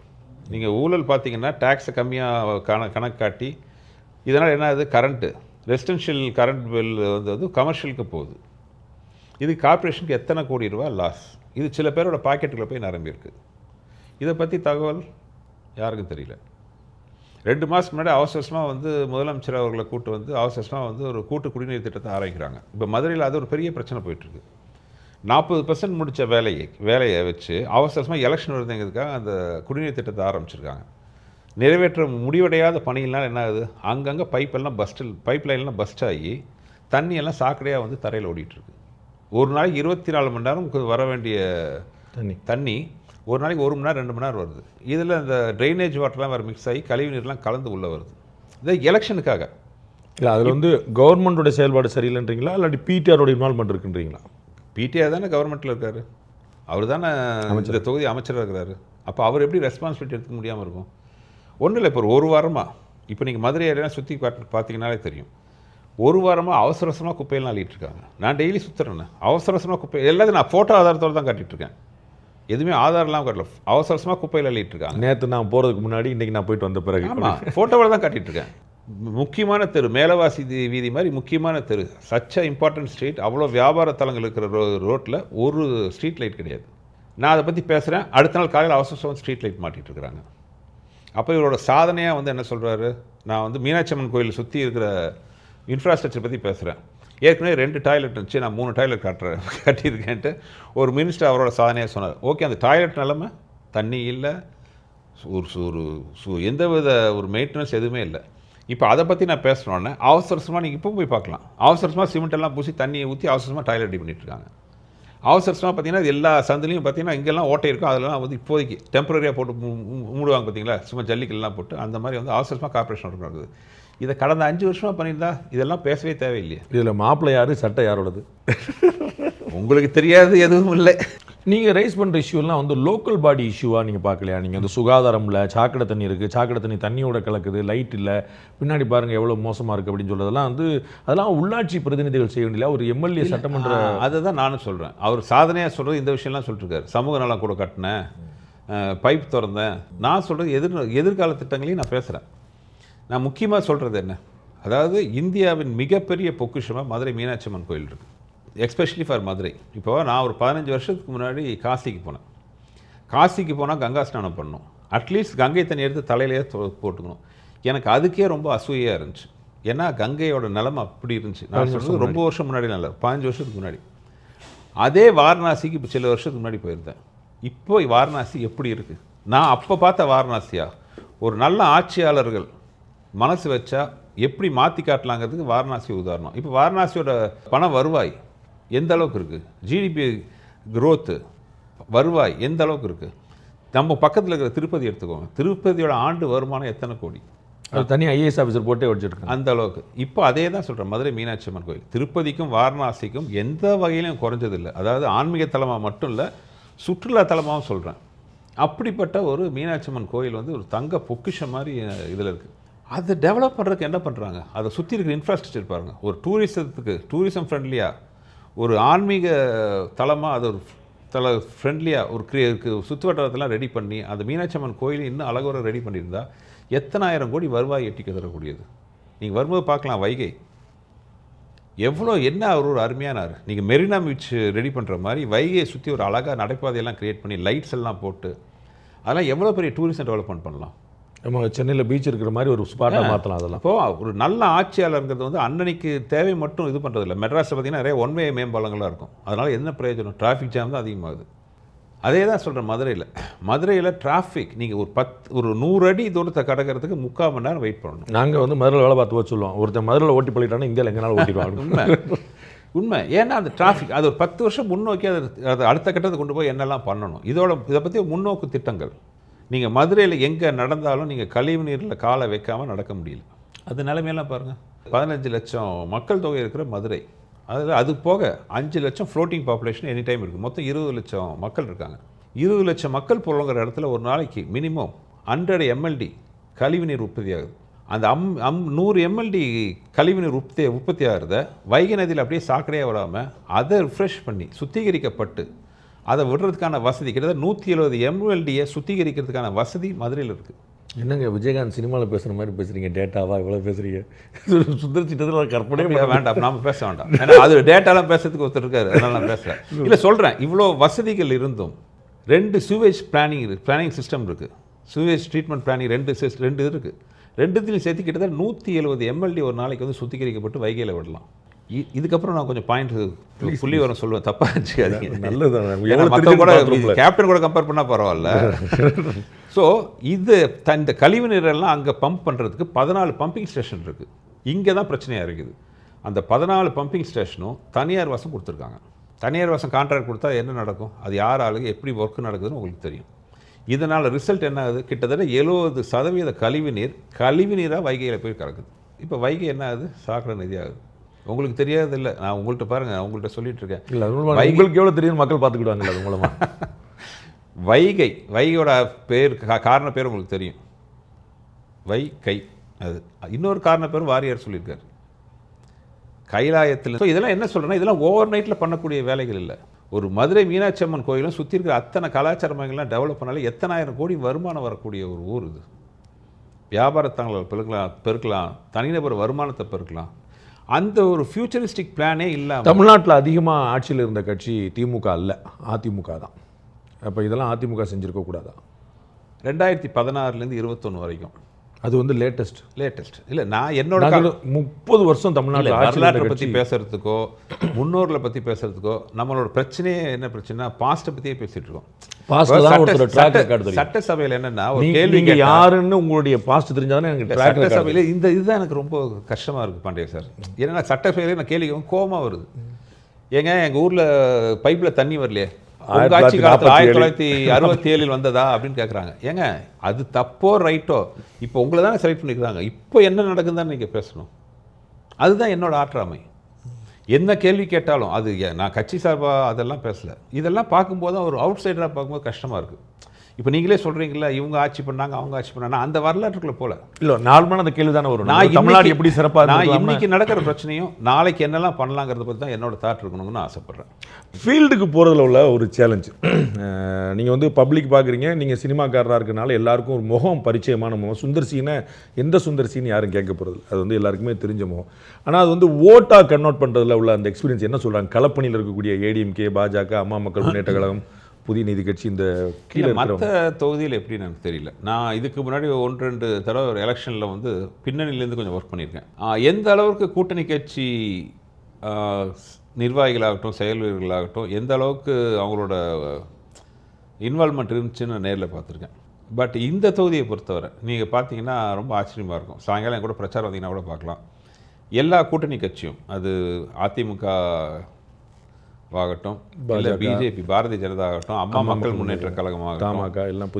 நீங்கள் ஊழல் பார்த்தீங்கன்னா டேக்ஸை கம்மியாக கணக்கு காட்டி, இதனால் என்ன ஆகுது, கரண்ட்டு ரெசிடென்ஷியல் கரண்ட் பில் வந்து கமர்ஷியலுக்கு போகுது. இது கார்ப்பரேஷனுக்கு எத்தனை கோடி ரூபா லாஸ். இது சில பேரோட பாக்கெட்டுக்குள்ளே போய் நிரம்பியிருக்கு. இதை பற்றி தகவல் யாருக்கும் தெரியல. 2 மாதத்துக்கு முன்னாடி அவசரமாக வந்து முதலமைச்சர் அவர்களை கூட்டு வந்து அவசரமாக வந்து ஒரு கூட்டு குடிநீர் திட்டத்தை ஆரம்பிக்கிறாங்க. இப்போ மதுரையில் அது ஒரு பெரிய பிரச்சனை போயிட்டுருக்கு. 40% முடித்த வேலையை வச்சு அவசரமாக எலெக்ஷன் வருதுங்கிறதுக்காக அந்த குடிநீர் திட்டத்தை ஆரம்பிச்சிருக்காங்க. நிறைவேற்ற முடிவடையாத பணிகள்னால் என்ன ஆகுது, அங்கங்கே பைப் லைன்லாம் பஸ்ட் ஆகி தண்ணியெல்லாம் சாக்கடையாக வந்து தரையில் ஓடிட்டுருக்கு. ஒரு நாளைக்கு 24 மணி நேரம் வர வேண்டிய தண்ணி ஒரு நாளைக்கு 1 மணி நேரம் 2 மணி நேரம் வருது. இதில் இந்த ட்ரைனேஜ் வாட்டர்லாம் வேறு மிக்ஸ் ஆகி கழிவு நீர்லாம் கலந்து உள்ளே வருது. இது எலெக்ஷனுக்காக. இல்லை, அதில் வந்து கவர்மெண்ட்டோட செயல்பாடு சரியில்லைன்றீங்களா, இல்லாட்டி பிடிஆரோட இன்வால்மெண்ட் இருக்குன்றீங்களா? பிடிஆர் தானே கவர்மெண்ட்டில் இருக்கார், அவர் தானே இந்த தொகுதி அமைச்சராக இருக்கிறாரு. அப்போ அவர் எப்படி ரெஸ்பான்சிபிலிட்டி எடுத்துக்க முடியாமல் இருக்கும்? ஒன்றும் இல்லை, இப்போ ஒரு வாரமாக இப்போ நீங்கள் மதுரை ஏரியாலாம் சுற்றி பார்த்தீங்கன்னாலே தெரியும். ஒரு வாரமாக அவசரமாக குப்பையெல்லாம் அள்ளிட்டுருக்காங்க. நான் டெய்லி சுற்றுறேன், அவசரமாக குப்பை எல்லாத்தையும் நான் ஃபோட்டோ ஆதாரத்தோடு தான் காட்டிகிட்ருக்கேன். எதுவுமே ஆதாரம்லாம் காட்டல, அவசரமாக குப்பையில் அள்ளிட்டுருக்காங்க. நேற்று நான் போகிறதுக்கு முன்னாடி இன்றைக்கி நான் போயிட்டு வந்த பிறகு ஆமாம் ஃபோட்டோவில் தான் காட்டிகிட்ருக்கேன். முக்கியமான தெரு, மேலவாசி வீதி மாதிரி முக்கியமான தெரு, சச் அ இம்பார்ட்டன்ட் ஸ்ட்ரீட், அவ்வளோ வியாபார தலங்கள் இருக்கிற ரோட்டில் ஒரு ஸ்ட்ரீட் லைட் கிடையாது. நான் அதை பற்றி பேசுகிறேன், அடுத்த நாள் காலையில் அவசரம் ஸ்ட்ரீட் லைட் மாட்டிகிட்டு இருக்கிறாங்க. அப்போ இவரோட சாதனையாக வந்து என்ன சொல்கிறாரு, நான் வந்து மீனாட்சி அம்மன் கோயில் சுற்றி இருக்கிற இன்ஃப்ராஸ்ட்ரக்சர் பற்றி பேசுகிறேன். ஏற்கனவே 2 டாய்லெட் இருந்துச்சு, நான் 3 டாய்லெட் கட்டியிருக்கேன்ட்டு ஒரு மினிஸ்டர் அவரோட சாதனையாக சொன்னார். ஓகே, அந்த டாய்லெட் நிலமை தண்ணி இல்லை, எந்த வித ஒரு மெயின்டெனன்ஸ் எதுவுமே இல்லை. இப்போ அதை பற்றி நான் பேசுகிறோன்னே அவசரமாக நீங்கள் இப்போ போய் பார்க்கலாம், அவசரமாக சிமெண்ட்டெல்லாம் பூசி தண்ணியை ஊற்றி அவசரமாக டாய்லெட் ரெடி பண்ணிட்டுருக்காங்க. அவசரமாக பார்த்தீங்கன்னா எல்லா சந்திலையும் பார்த்தீங்கன்னா இங்கெல்லாம் ஓட்டை இருக்கும், அதெல்லாம் வந்து இப்போதைக்கு டெம்பரரியாக போட்டு மூடுவாங்க பார்த்தீங்களா, சும்மா ஜல்லிக்கெல்லாம் போட்டு அந்த மாதிரி வந்து அவசரமாக கார்ப்பரேஷன் இருக்குது. இதை கடந்த 5 வருஷமாக பண்ணியிருந்தா இதெல்லாம் பேசவே தேவையில்லையே. இதில் மாப்பிள்ளை யார், சட்டை யாரோடது உங்களுக்கு தெரியாது எதுவும் இல்லை. நீங்கள் ரைஸ் பண்ணுற இஷ்யூலாம் வந்து லோக்கல் பாடி இஷ்யூவாக நீங்கள் பார்க்கலையா? நீங்கள் வந்து சுகாதாரம் இல்லை, சாக்கடை தண்ணி இருக்குது, சாக்கடை தண்ணி தண்ணியோட கலக்குது, லைட் இல்லை, பின்னாடி பாருங்கள் எவ்வளோ மோசமாக இருக்குது அப்படின்னு சொல்கிறதெல்லாம் வந்து அதெல்லாம் உள்ளாட்சி பிரதிநிதிகள் செய்ய வேண்டிய ஒரு எம்எல்ஏ சட்டமன்ற. அதை தான் நானும் சொல்கிறேன். அவர் சாதனையாக சொல்கிறது இந்த விஷயம்லாம் சொல்லிட்டுருக்காரு. சமூக நலம் கூட கட்டினேன், பைப் திறந்தேன். நான் சொல்கிறது எதிர்கால திட்டங்களையும் நான் பேசுகிறேன். நான் முக்கியமாக சொல்கிறது என்ன, அதாவது இந்தியாவின் மிகப்பெரிய பொக்கிஷமாக மதுரை மீனாட்சி அம்மன் கோயில் இருக்குது, எஸ்பெஷலி ஃபார் மதுரை. இப்போ நான் ஒரு 15 வருஷத்துக்கு முன்னாடி காசிக்கு போனேன். காசிக்கு போனால் கங்கா ஸ்நானம் பண்ணணும், அட்லீஸ்ட் கங்கை தண்ணி எடுத்து தலையிலேயே போட்டுக்கணும். எனக்கு அதுக்கே ரொம்ப அசூயாக இருந்துச்சு. ஏன்னா கங்கையோட நிலமை அப்படி இருந்துச்சு. நான் சொல்கிறது ரொம்ப வருஷம் முன்னாடி, நல்ல 15 வருஷத்துக்கு முன்னாடி. அதே வாரணாசிக்கு இப்போ சில வருஷத்துக்கு முன்னாடி போயிருந்தேன். இப்போ வாரணாசி எப்படி இருக்குது? நான் அப்போ பார்த்த வாரணாசியா, ஒரு நல்ல ஆட்சியாளர்கள் மனசு வச்சா எப்படி மாற்றி காட்டலாங்கிறதுக்கு வாரணாசி உதாரணம். இப்போ வாரணாசியோட பண வருவாய் எந்த அளவுக்கு இருக்குது, ஜிடிபி க்ரோத்து வருவாய் எந்த அளவுக்கு இருக்குது. நம்ம பக்கத்தில் இருக்கிற திருப்பதி எடுத்துக்கோங்க, திருப்பதியோட ஆண்டு வருமானம் எத்தனை கோடி, அது தனி ஐஏஎஸ் ஆஃபீஸர் போட்டே வச்சுருக்கேன் அந்த அளவுக்கு. இப்போ அதே தான் சொல்கிறேன், மதுரை மீனாட்சி அம்மன் கோயில் திருப்பதிக்கும் வாரணாசிக்கும் எந்த வகையிலும் குறைஞ்சதில்லை. அதாவது ஆன்மீக தலமாக மட்டும் இல்லை, சுற்றுலா தலமாகவும் சொல்கிறேன். அப்படிப்பட்ட ஒரு மீனாட்சி அம்மன் கோயில் வந்து ஒரு தங்க பொக்கிஷம் மாதிரி இதில் இருக்குது. அதை டெவலப் பண்ணுறதுக்கு என்ன பண்ணுறாங்க, அதை சுற்றி இருக்கிற இன்ஃப்ராஸ்ட்ரக்சர் பாருங்கள். ஒரு டூரிசம் ஃப்ரெண்ட்லியாக, ஒரு ஆன்மீக தலமாக, அது ஒரு ஃப்ரெண்ட்லியாக ஒரு சுற்று வட்டாரத்தெல்லாம் ரெடி பண்ணி அந்த மீனாட்சி அம்மன் கோயில் இன்னும் அழகுற ரெடி பண்ணியிருந்தா எத்தனாயிரம் கோடி வருவாய் எட்டிக்க தரக்கூடியது. நீங்கள் வரும்போது பார்க்கலாம், வைகை எவ்வளோ என்ன ஒரு அருமையானார். நீங்கள் மெரினா பீச் ரெடி பண்ணுற மாதிரி வைகையை சுற்றி ஒரு அழகாக நடைபாதையெல்லாம் க்ரியேட் பண்ணி லைட்ஸ் எல்லாம் போட்டு அதெல்லாம் எவ்வளோ பெரிய டூரிசம் டெவலப்மெண்ட் பண்ணலாம். நம்ம சென்னையில் பீச் இருக்கிற மாதிரி ஒரு ஸ்பாட்டாக மாற்றலாம். அதெல்லாம் இப்போது ஒரு நல்ல ஆட்சியாளருங்கிறது வந்து அன்னன்னைக்கு தேவை மட்டும் இது பண்ணுறதில்ல. மெட்ராஸில் பார்த்திங்கன்னா நிறைய ஒன் வே மேம்பாலங்களாக இருக்கும், அதனால் என்ன பிரயோஜனம், டிராஃபிக் ஜாம் தான் அதிகமாகுது. அதே தான் சொல்கிறேன். மதுரையில் டிராஃபிக் நீங்கள் ஒரு 100 அடி தூரத்தை கடக்கிறதுக்கு 3/4 மணி நேரம் வெயிட் பண்ணணும். நாங்கள் வந்து மதுரையில் வேலை பார்த்து சொல்லுவோம், ஒருத்தர் மதுரையில் ஓட்டி பள்ளிட்டானா இந்தியாவில் எங்கனாலும் ஓட்டிடுவாங்க. உண்மை. ஏன்னா அந்த டிராஃபிக் அது ஒரு 10 வருஷம் முன்னோக்கி அது அடுத்த கட்டத்தை கொண்டு போய் என்னெல்லாம் பண்ணணும், இதை பற்றி முன்னோக்கு திட்டங்கள். நீங்கள் மதுரையில் எங்கே நடந்தாலும் நீங்கள் கழிவு நீரில் காலை வைக்காமல் நடக்க முடியல. அது நிலைமையெல்லாம் பாருங்கள். 15 லட்சம் மக்கள் தொகை இருக்கிற மதுரை, அது போக 5 லட்சம் ஃப்ளோட்டிங் பாப்புலேஷன் எனி டைம் இருக்குது. மொத்தம் 20 லட்சம் மக்கள் இருக்காங்க. 20 லட்சம் மக்கள் புழங்குற இடத்துல ஒரு நாளைக்கு மினிமம் 100 MLD கழிவுநீர் உற்பத்தி ஆகுது. அந்த 100 MLD கழிவுநீர் உற்பத்தி ஆகிறத வைகை நதியில் அப்படியே சாக்கடையாக விடாமல் அதை ரிஃப்ரெஷ் பண்ணி சுத்திகரிக்கப்பட்டு அதை விடுறதுக்கான வசதி கிட்டத்தட்ட 170 MLDயை சுத்திகரிக்கிறதுக்கான வசதி மதுரையில் இருக்குது. என்னங்க விஜயகாந்த் சினிமாவில் பேசுகிற மாதிரி பேசுகிறீங்க, டேட்டாவா இவ்வளோ பேசுகிறீங்க? சுந்தர் சிட்டத்தில் கற்பனை வேண்டாம், நாம் பேச வேண்டாம். ஏன்னா அது டேட்டாலாம் பேசுறதுக்கு ஒருத்தர் இருக்காரு, அதனால நான் பேசுகிறேன். இல்லை சொல்கிறேன், இவ்வளோ வசதிகள் இருந்தும் 2 சூவேஜ் பிளானிங் சிஸ்டம் இருக்குது. சூவேஜ் ட்ரீட்மெண்ட் பிளானிங் 2 இருக்குது. 2த்தையும் சேர்த்து கிட்டத்தட்ட 170 MLD ஒரு நாளைக்கு வந்து சுத்திகரிக்கப்பட்டு வைகையில் விடலாம். இதுக்கப்புறம் நான் கொஞ்சம் பாயிண்ட் புள்ளி வரும் சொல்லுவேன், தப்பாக இருந்துச்சு. நல்லது, கேப்டன் கூட கம்பேர் பண்ணால் பரவாயில்ல. ஸோ இந்த கழிவு நீரெல்லாம் அங்கே பம்ப் பண்ணுறதுக்கு 14 பம்பிங் ஸ்டேஷன் இருக்குது. இங்கே தான் பிரச்சனையாக இருக்குது. அந்த 14 பம்பிங் ஸ்டேஷனும் தனியார் வசம் கொடுத்துருக்காங்க. தனியார் வசம் கான்ட்ராக்ட் கொடுத்தா என்ன நடக்கும், அது யார் ஆளுங்க எப்படி ஒர்க் நடக்குதுன்னு உங்களுக்கு தெரியும். இதனால் ரிசல்ட் என்ன ஆகுது, கிட்டத்தட்ட 70% கழிவு நீராக வைகையில் போய் கலக்குது. இப்போ வைகை என்ன ஆகுது, சாக்கடை நதி ஆகுது. உங்களுக்கு தெரியாது இல்லை, நான் உங்கள்கிட்ட பாருங்கள், நான் உங்கள்கிட்ட சொல்லிட்டு இருக்கேன். இல்லை உங்களுக்கு எவ்வளோ தெரியும், மக்கள் பார்த்துக்கிடுவாங்கல்ல அது மூலமாக. வைகையோட பேர் காரண பேர் உங்களுக்கு தெரியும், வைகை. அது இன்னொரு காரண பேர் வாரியார் சொல்லியிருக்காரு, கைலாயத்தில். ஸோ இதெல்லாம் என்ன சொல்கிறேன்னா, இதெல்லாம் ஓவர் நைட்டில் பண்ணக்கூடிய வேலைகள் இல்லை. ஒரு மதுரை மீனாட்சி அம்மன் கோயிலும் சுற்றி இருக்கிற அத்தனை கலாச்சார மையங்கள்லாம் டெவலப் பண்ணாலே எத்தனை ஆயிரம் கோடி வருமானம் வரக்கூடிய ஒரு ஊர் இது. வியாபாரத்தங்களை பெருக்கலாம், தனிநபர் வருமானத்தை பெருக்கலாம். அந்த ஒரு ஃபியூச்சரிஸ்டிக் பிளானே இல்லாமல் தமிழ்நாட்டில் அதிகமாக ஆட்சியில் இருந்த கட்சி திமுக அல்ல, அதிமுக தான். அப்போ இதெல்லாம் அதிமுக செஞ்சுருக்க கூடாதா? 2016லேருந்து 21 வரைக்கும் அது வந்து லேட்டஸ்ட் இல்லை. நான் என்னோட 30 வருஷம் தமிழ்நாட்டில் வரலாற்றை பற்றி பேசுறதுக்கோ முன்னோர்களை பற்றி பேசுறதுக்கோ நம்மளோட பிரச்சனையே என்ன பிரச்சனை, பாஸ்ட்டை பற்றியே பேசிட்டு இருக்கோம். சட்டசபையில் என்னன்னா ஒரு கேள்வி, யாருன்னு உங்களுடைய பாஸ்ட் தெரிஞ்சாதானே எனக்கு சட்டசபையில் இதுதான் எனக்கு ரொம்ப கஷ்டமாக இருக்குது பாண்டிய சார். ஏன்னா சட்டசபையிலே நான் கேள்வி கோபமாக வருது. ஏங்க எங்கள் ஊரில் பைப்பில் தண்ணி வரலையே, ஆட்சி காலத்தில் 1967 வந்ததா அப்படின்னு கேட்குறாங்க. ஏங்க அது தப்போ ரைட்டோ, இப்போ உங்களை தானே செலக்ட் பண்ணிக்கிறாங்க, இப்போ என்ன நடக்குதுன்னு நீங்கள் பேசணும். அதுதான் என்னோட ஆற்றாமை. என்ன கேள்வி கேட்டாலும் அது நான் கட்சி சார்பாக அதெல்லாம் பேசலை. இதெல்லாம் பார்க்கும்போது ஒரு அவுட் சைடராக பார்க்கும்போது கஷ்டமாக இருக்குது. இப்போ நீங்களே சொல்கிறீங்களா, இவங்க ஆட்சி பண்ணாங்க அவங்க ஆட்சி பண்ணாங்க, அந்த வரலாற்றுக்குள்ளே போல இல்லை. நார்மலான அந்த கேள்வி தானே வரும், நான் தமிழ்நாடு எப்படி சிறப்பாக, நான் இன்னைக்கு நடக்கிற பிரச்சனையும் நாளைக்கு என்னெல்லாம் பண்ணலாங்கிறத பற்றி தான் என்னோட தாட் இருக்கணும்னு ஆசைப்பட்றேன். ஃபீல்டுக்கு போகிறதுல உள்ள ஒரு சேலஞ்சு, நீங்கள் வந்து பப்ளிக் பார்க்குறீங்க, நீங்கள் சினிமாக்காரராக இருக்கனால எல்லாருக்கும் ஒரு முகம் பரிச்சயமான முகம். சுந்தர்சின்னு எந்த சுந்தர்சின்னு யாரும் கேட்க போகிறது, அது வந்து எல்லாருக்குமே தெரிஞ்ச முகம். ஆனால் அது வந்து ஓட்டாக கன்வெர்ட் பண்ணுறதுல உள்ள அந்த எக்ஸ்பீரியன்ஸ் என்ன சொல்கிறாங்க, களப்பணியில் இருக்கக்கூடிய ஏடிஎம்கே, பாஜக, அம்மா மக்கள் முன்னேற்ற கழகம், புதிய நீதி கட்சி, இந்த கீழே மற்ற தொகுதியில் எப்படின்னு எனக்கு தெரியல. நான் இதுக்கு முன்னாடி 1-2 தடவை ஒரு எலெக்ஷனில் வந்து பின்னணியிலேருந்து கொஞ்சம் ஒர்க் பண்ணியிருக்கேன். எந்த அளவுக்கு கூட்டணி கட்சி நிர்வாகிகளாகட்டும் செயல் வீரர்களாகட்டும் எந்த அளவுக்கு அவங்களோட இன்வால்மெண்ட் இருந்துச்சுன்னு நான் நேரில் பார்த்துருக்கேன். பட் இந்த தொகுதியை பொறுத்தவரை நீங்கள் பார்த்தீங்கன்னா ரொம்ப ஆச்சரியமாக இருக்கும். சாயங்காலம் என் கூட பிரச்சாரம் வந்தீங்கன்னா கூட பார்க்கலாம். எல்லா கூட்டணி கட்சியும், அது அதிமுக ஆகட்டும், பிஜேபி, பாரதிய ஜனதா ஆகட்டும், அம்மா மக்கள் முன்னேற்ற கழகமாகட்டும்,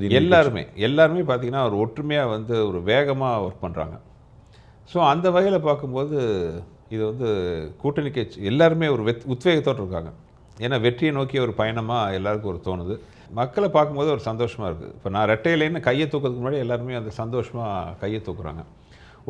எல்லாருமே பார்த்தீங்கன்னா ஒரு ஒற்றுமையாக வந்து ஒரு வேகமாக ஒர்க் பண்ணுறாங்க. ஸோ அந்த வகையில் பார்க்கும்போது இது வந்து கூட்டணி கட்சி எல்லாருமே ஒரு உத்வேகத்தோடு இருக்காங்க. ஏன்னா வெற்றியை நோக்கிய ஒரு பயணமாக எல்லாருக்கும் ஒரு தோணுது. மக்களை பார்க்கும்போது ஒரு சந்தோஷமாக இருக்குது. இப்போ நான் ரெட்டையிலேன்னு கையை தூக்கிறதுக்கு முன்னாடி எல்லாருமே அந்த சந்தோஷமாக கையை தூக்குறாங்க.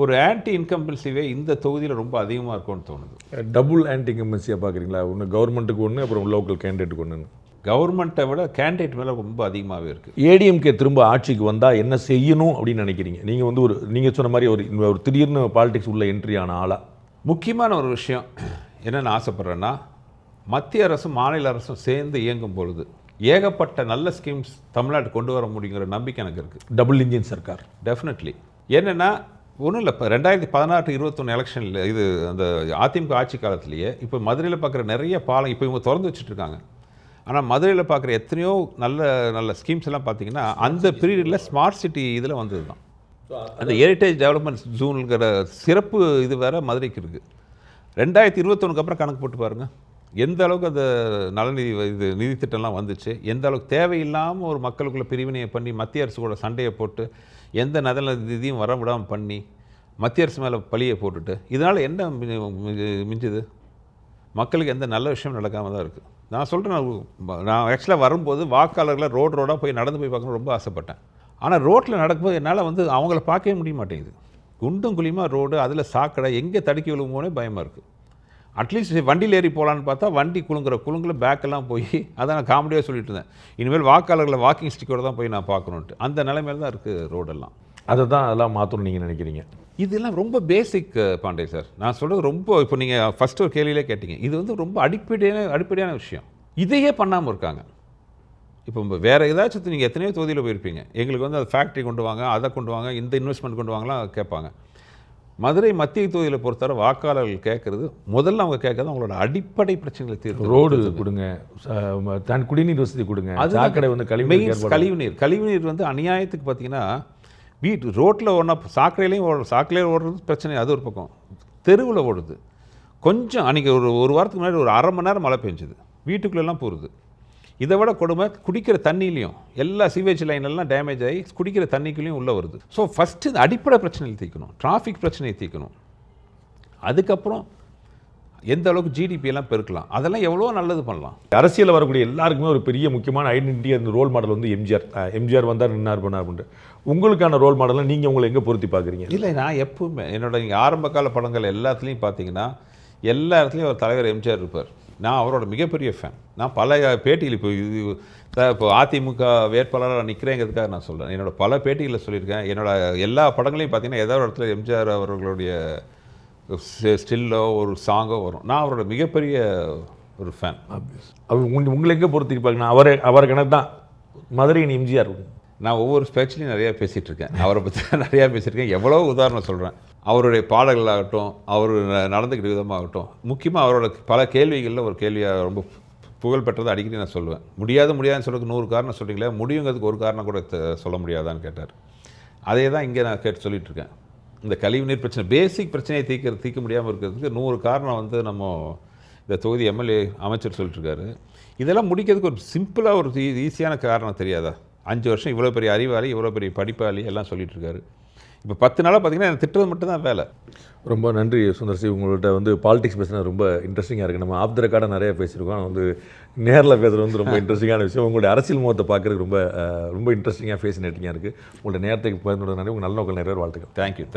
ஒரு ஆன்டி இன்கம்பல்சிவே இந்த தொகுதியில் ரொம்ப அதிகமாக இருக்கும்னு தோணுது. டபுள் ஆன்டி இன்கம்பல்சியாக பார்க்குறீங்களா? ஒன்று கவர்மெண்ட்டுக்கு ஒன்று, அப்புறம் லோக்கல் கேண்டிடேட்டுக்கு ஒன்று. கவர்மெண்ட்டை விட கேண்டிடேட் மேலே ரொம்ப அதிகமாகவே இருக்குது. ஏடிஎம்கே திரும்ப ஆட்சிக்கு வந்தால் என்ன செய்யணும் அப்படின்னு நினைக்கிறீங்க? நீங்கள் வந்து நீங்கள் சொன்ன மாதிரி ஒரு திடீர்னு பாலிடிக்ஸ் உள்ள என்ட்ரி ஆன ஆளாக முக்கியமான ஒரு விஷயம் என்னென்னு ஆசைப்பட்றேன்னா, மத்திய அரசும் மாநில அரசும் சேர்ந்து இயங்கும் பொழுது ஏகப்பட்ட நல்ல ஸ்கீம்ஸ் தமிழ்நாட்டு கொண்டு வர முடியுங்கிற நம்பிக்கை எனக்கு இருக்குது. Double engine Sarkar definitely. என்னென்னா ஒன்றும் இல்லை, இப்போ 2018-21 எலெக்ஷனில் இது அந்த அதிமுக ஆட்சி காலத்திலேயே இப்போ மதுரையில் பார்க்குற நிறைய பாலம் இப்போ இவங்க திறந்து வச்சுட்ருக்காங்க. ஆனால் மதுரையில் பார்க்குற எத்தனையோ நல்ல நல்ல ஸ்கீம்ஸ் எல்லாம் பார்த்தீங்கன்னா அந்த பீரியடில் ஸ்மார்ட் சிட்டி இதில் வந்தது தான். அந்த ஹெரிட்டேஜ் டெவலப்மெண்ட் ஜோனுங்கிற சிறப்பு இது வேறு மதுரைக்கு இருக்குது. 2021 அப்புறம் கணக்கு போட்டு பாருங்கள் எந்த அளவுக்கு அந்த நலநிதி இது நிதி திட்டம்லாம் வந்துச்சு, எந்த அளவுக்கு தேவையில்லாமல் ஒரு மக்களுக்குள்ள பிரிவினையை பண்ணி மத்திய அரசு கூட சண்டையை போட்டு எந்த நல நிதியும் வர விடாமல் பண்ணி மத்திய அரசு மேலே பழியை போட்டுட்டு இதனால் என்ன மிஞ்சுது? மக்களுக்கு எந்த நல்ல விஷயம் நடக்காமல் தான் இருக்குது. நான் சொல்கிறேன், நான் ஆக்சுவலாக வரும்போது வாக்காளர்களை ரோடாக போய் நடந்து போய் பார்க்கணும் ரொம்ப ஆசைப்பட்டேன். ஆனால் ரோட்டில் நடக்கும்போது என்னால் அவங்கள பார்க்கவே முடிய மாட்டேங்குது. குண்டும் குழியுமாக ரோடு, அதில் சாக்கடை, எங்கே தடுக்கி விழும்போனே பயமாக இருக்குது. அட்லீஸ்ட் வண்டியில் ஏறி போகலான்னு பார்த்தா வண்டி குலுங்கில் பேக்கெல்லாம் போய் அதை நான் காமெடியாக சொல்லிட்டு இருந்தேன். இனிமேல் வாக்காளர்களை வாக்கிங் ஸ்டிக்கோடு தான் போய் நான் பார்க்கணுன்ட்டு அந்த நிலைமையில தான் இருக்குது ரோடெல்லாம். அதை தான் அதெல்லாம் மாற்றணும்னு நீங்கள் நினைக்கிறீங்க? இதெல்லாம் ரொம்ப பேசிக் பாண்டே சார். நான் சொல்கிறது ரொம்ப இப்போ நீங்கள் ஃபஸ்ட்டு ஒரு கேள்வியிலே கேட்டீங்க, இது ரொம்ப அடிப்படையான விஷயம். இதையே பண்ணாமல் இருக்காங்க. இப்போ வேறு ஏதாச்சும் நீங்கள் எத்தனையோ தொகுதியில் போயிருப்பீங்க, எங்களுக்கு அது ஃபேக்ட்ரி கொண்டு வாங்க, அதை கொண்டு வாங்க, இந்த இன்வெஸ்ட்மெண்ட் கொண்டு வாங்கலாம் கேட்பாங்க. மதுரை மத்திய தொகுதியில் பொறுத்தவரை வாக்காளர்கள் கேட்குறது முதல்ல அவங்க கேட்கறது அவங்களோட அடிப்படை பிரச்சனைகளை தீர்வு. ரோடு கொடுங்க, தன் குடிநீர் வசதி கொடுங்க, சாக்கடை கழிவுநீர் அநியாயத்துக்கு பார்த்தீங்கன்னா ரோட்டில் ஓடினா சாக்கடையிலையும் ஓடுறது பிரச்சனை, அது ஒரு பக்கம். தெருவில் ஓடுது கொஞ்சம். அன்றைக்கி ஒரு வாரத்துக்கு முன்னாடி ஒரு அரை மணி நேரம் மழை பெஞ்சுது, வீட்டுக்குள்ளெல்லாம் போகுது. இதை விட கொடுமை குடிக்கிற தண்ணியிலையும் எல்லா சீவேஜ் லைனெல்லாம் டேமேஜ் ஆகி குடிக்கிற தண்ணிக்குள்ளேயும் உள்ளே வருது. ஸோ ஃபஸ்ட்டு இந்த அடிப்படை பிரச்சனையை தீர்க்கணும், டிராஃபிக் பிரச்சனையை தீர்க்கணும். அதுக்கப்புறம் எந்த அளவுக்கு ஜிடிபி எல்லாம் பெருக்கலாம், அதெல்லாம் எவ்வளோ நல்லது பண்ணலாம். அரசியலில் வரக்கூடிய எல்லாருக்குமே ஒரு பெரிய முக்கியமான ஐடென்டிட்டி, அந்த ரோல் மாடல் எம்ஜிஆர் வந்தார் நின்னார் பண்ணார் அப்படின்ட்டு. உங்களுக்கான ரோல் மாடலாம் நீங்கள் உங்களை எங்கே பொருத்தி பார்க்குறீங்க? இல்லை, நான் எப்பவுமே நீங்கள் ஆரம்ப கால படங்கள் எல்லாத்துலேயும் பார்த்தீங்கன்னா எல்லா இடத்துலையும் ஒரு தலைவர் எம்ஜிஆர் இருப்பார். நான் அவரோட மிகப்பெரிய ஃபேன். நான் பல பேட்டிகள் இப்போ அதிமுக வேட்பாளராக நிற்கிறேங்கிறதுக்காக நான் சொல்கிறேன். என்னோடய பல பேட்டிகளில் சொல்லியிருக்கேன். என்னோடய எல்லா படங்களையும் பார்த்தீங்கன்னா ஏதாவது ஒரு இடத்துல எம்ஜிஆர் அவர்களுடைய ஸ்டில்லோ ஒரு சாங்கோ வரும். நான் அவரோட மிகப்பெரிய ஒரு ஃபேன். உங்களை எங்கே பொறுத்திருப்பாங்கன்னா அவரை கணக்கு தான் மதுரையின் எம்ஜிஆர். நான் ஒவ்வொரு ஸ்பெச்சலையும் நிறையா பேசிகிட்டு இருக்கேன், அவரை பற்றி நிறையா பேசியிருக்கேன். எவ்வளோ உதாரணம் சொல்கிறேன். அவருடைய பாடல்களாகட்டும், அவர் நடந்துக்கிட்ட விதமாகட்டும், முக்கியமாக அவரோட பல கேள்விகளில் ஒரு கேள்வியாக ரொம்ப புகழ்பெற்றதை அடிக்கடி நான் சொல்லுவேன். முடியாதுன்னு சொல்கிறதுக்கு 100 காரணம் சொல்கிறீங்களே, முடியுங்கிறதுக்கு ஒரு காரணம் கூட சொல்ல முடியாதான்னு கேட்டார். அதே தான் இங்கே நான் சொல்லிகிட்ருக்கேன். இந்த கழிவுநீர் பிரச்சனை, பேசிக் பிரச்சனையை தீர்க்க முடியாமல் இருக்கிறதுக்கு 100 காரணம் நம்ம இந்த தொகுதி எம்எல்ஏ அமைச்சர் சொல்லிட்டுருக்காரு. இதெல்லாம் முடிக்கிறதுக்கு ஒரு சிம்பிளாக ஒரு ஈஸியான காரணம் தெரியாதா? 5 வருஷம் இவ்வளோ பெரிய அறிவாளி, இவ்வளோ பெரிய படிப்பாளி எல்லாம் சொல்லிட்டுருக்காரு. இப்போ 10 நாளாக பார்த்தீங்கன்னா எனக்கு திட்டுறது மட்டும்தான் வேலை. ரொம்ப நன்றி சுந்தர்சி. உங்கள்கிட்ட பாலிடிக்ஸ் பேசுகிறது ரொம்ப இன்ட்ரெஸ்டிங்காக இருக்குது. நம்ம ஆஃப் த ரெக்கார்டாக நிறைய பேசியிருக்கோம். ஆனால் நேரில் பேசுகிறது ரொம்ப இன்ட்ரெஸ்டிங்கான விஷயம். உங்களுடைய அரசியல் முகத்தை பார்க்குறதுக்கு ரொம்ப இன்ட்ரெஸ்டிங்காக ஃபேசினேட்டிங்காக இருக்குது. உங்களோட நேரத்துக்கு பயன்படுறது உங்கள் நல்ல நோக்கம் நிறைய வாழ்த்துக்கள். தேங்க்யூ.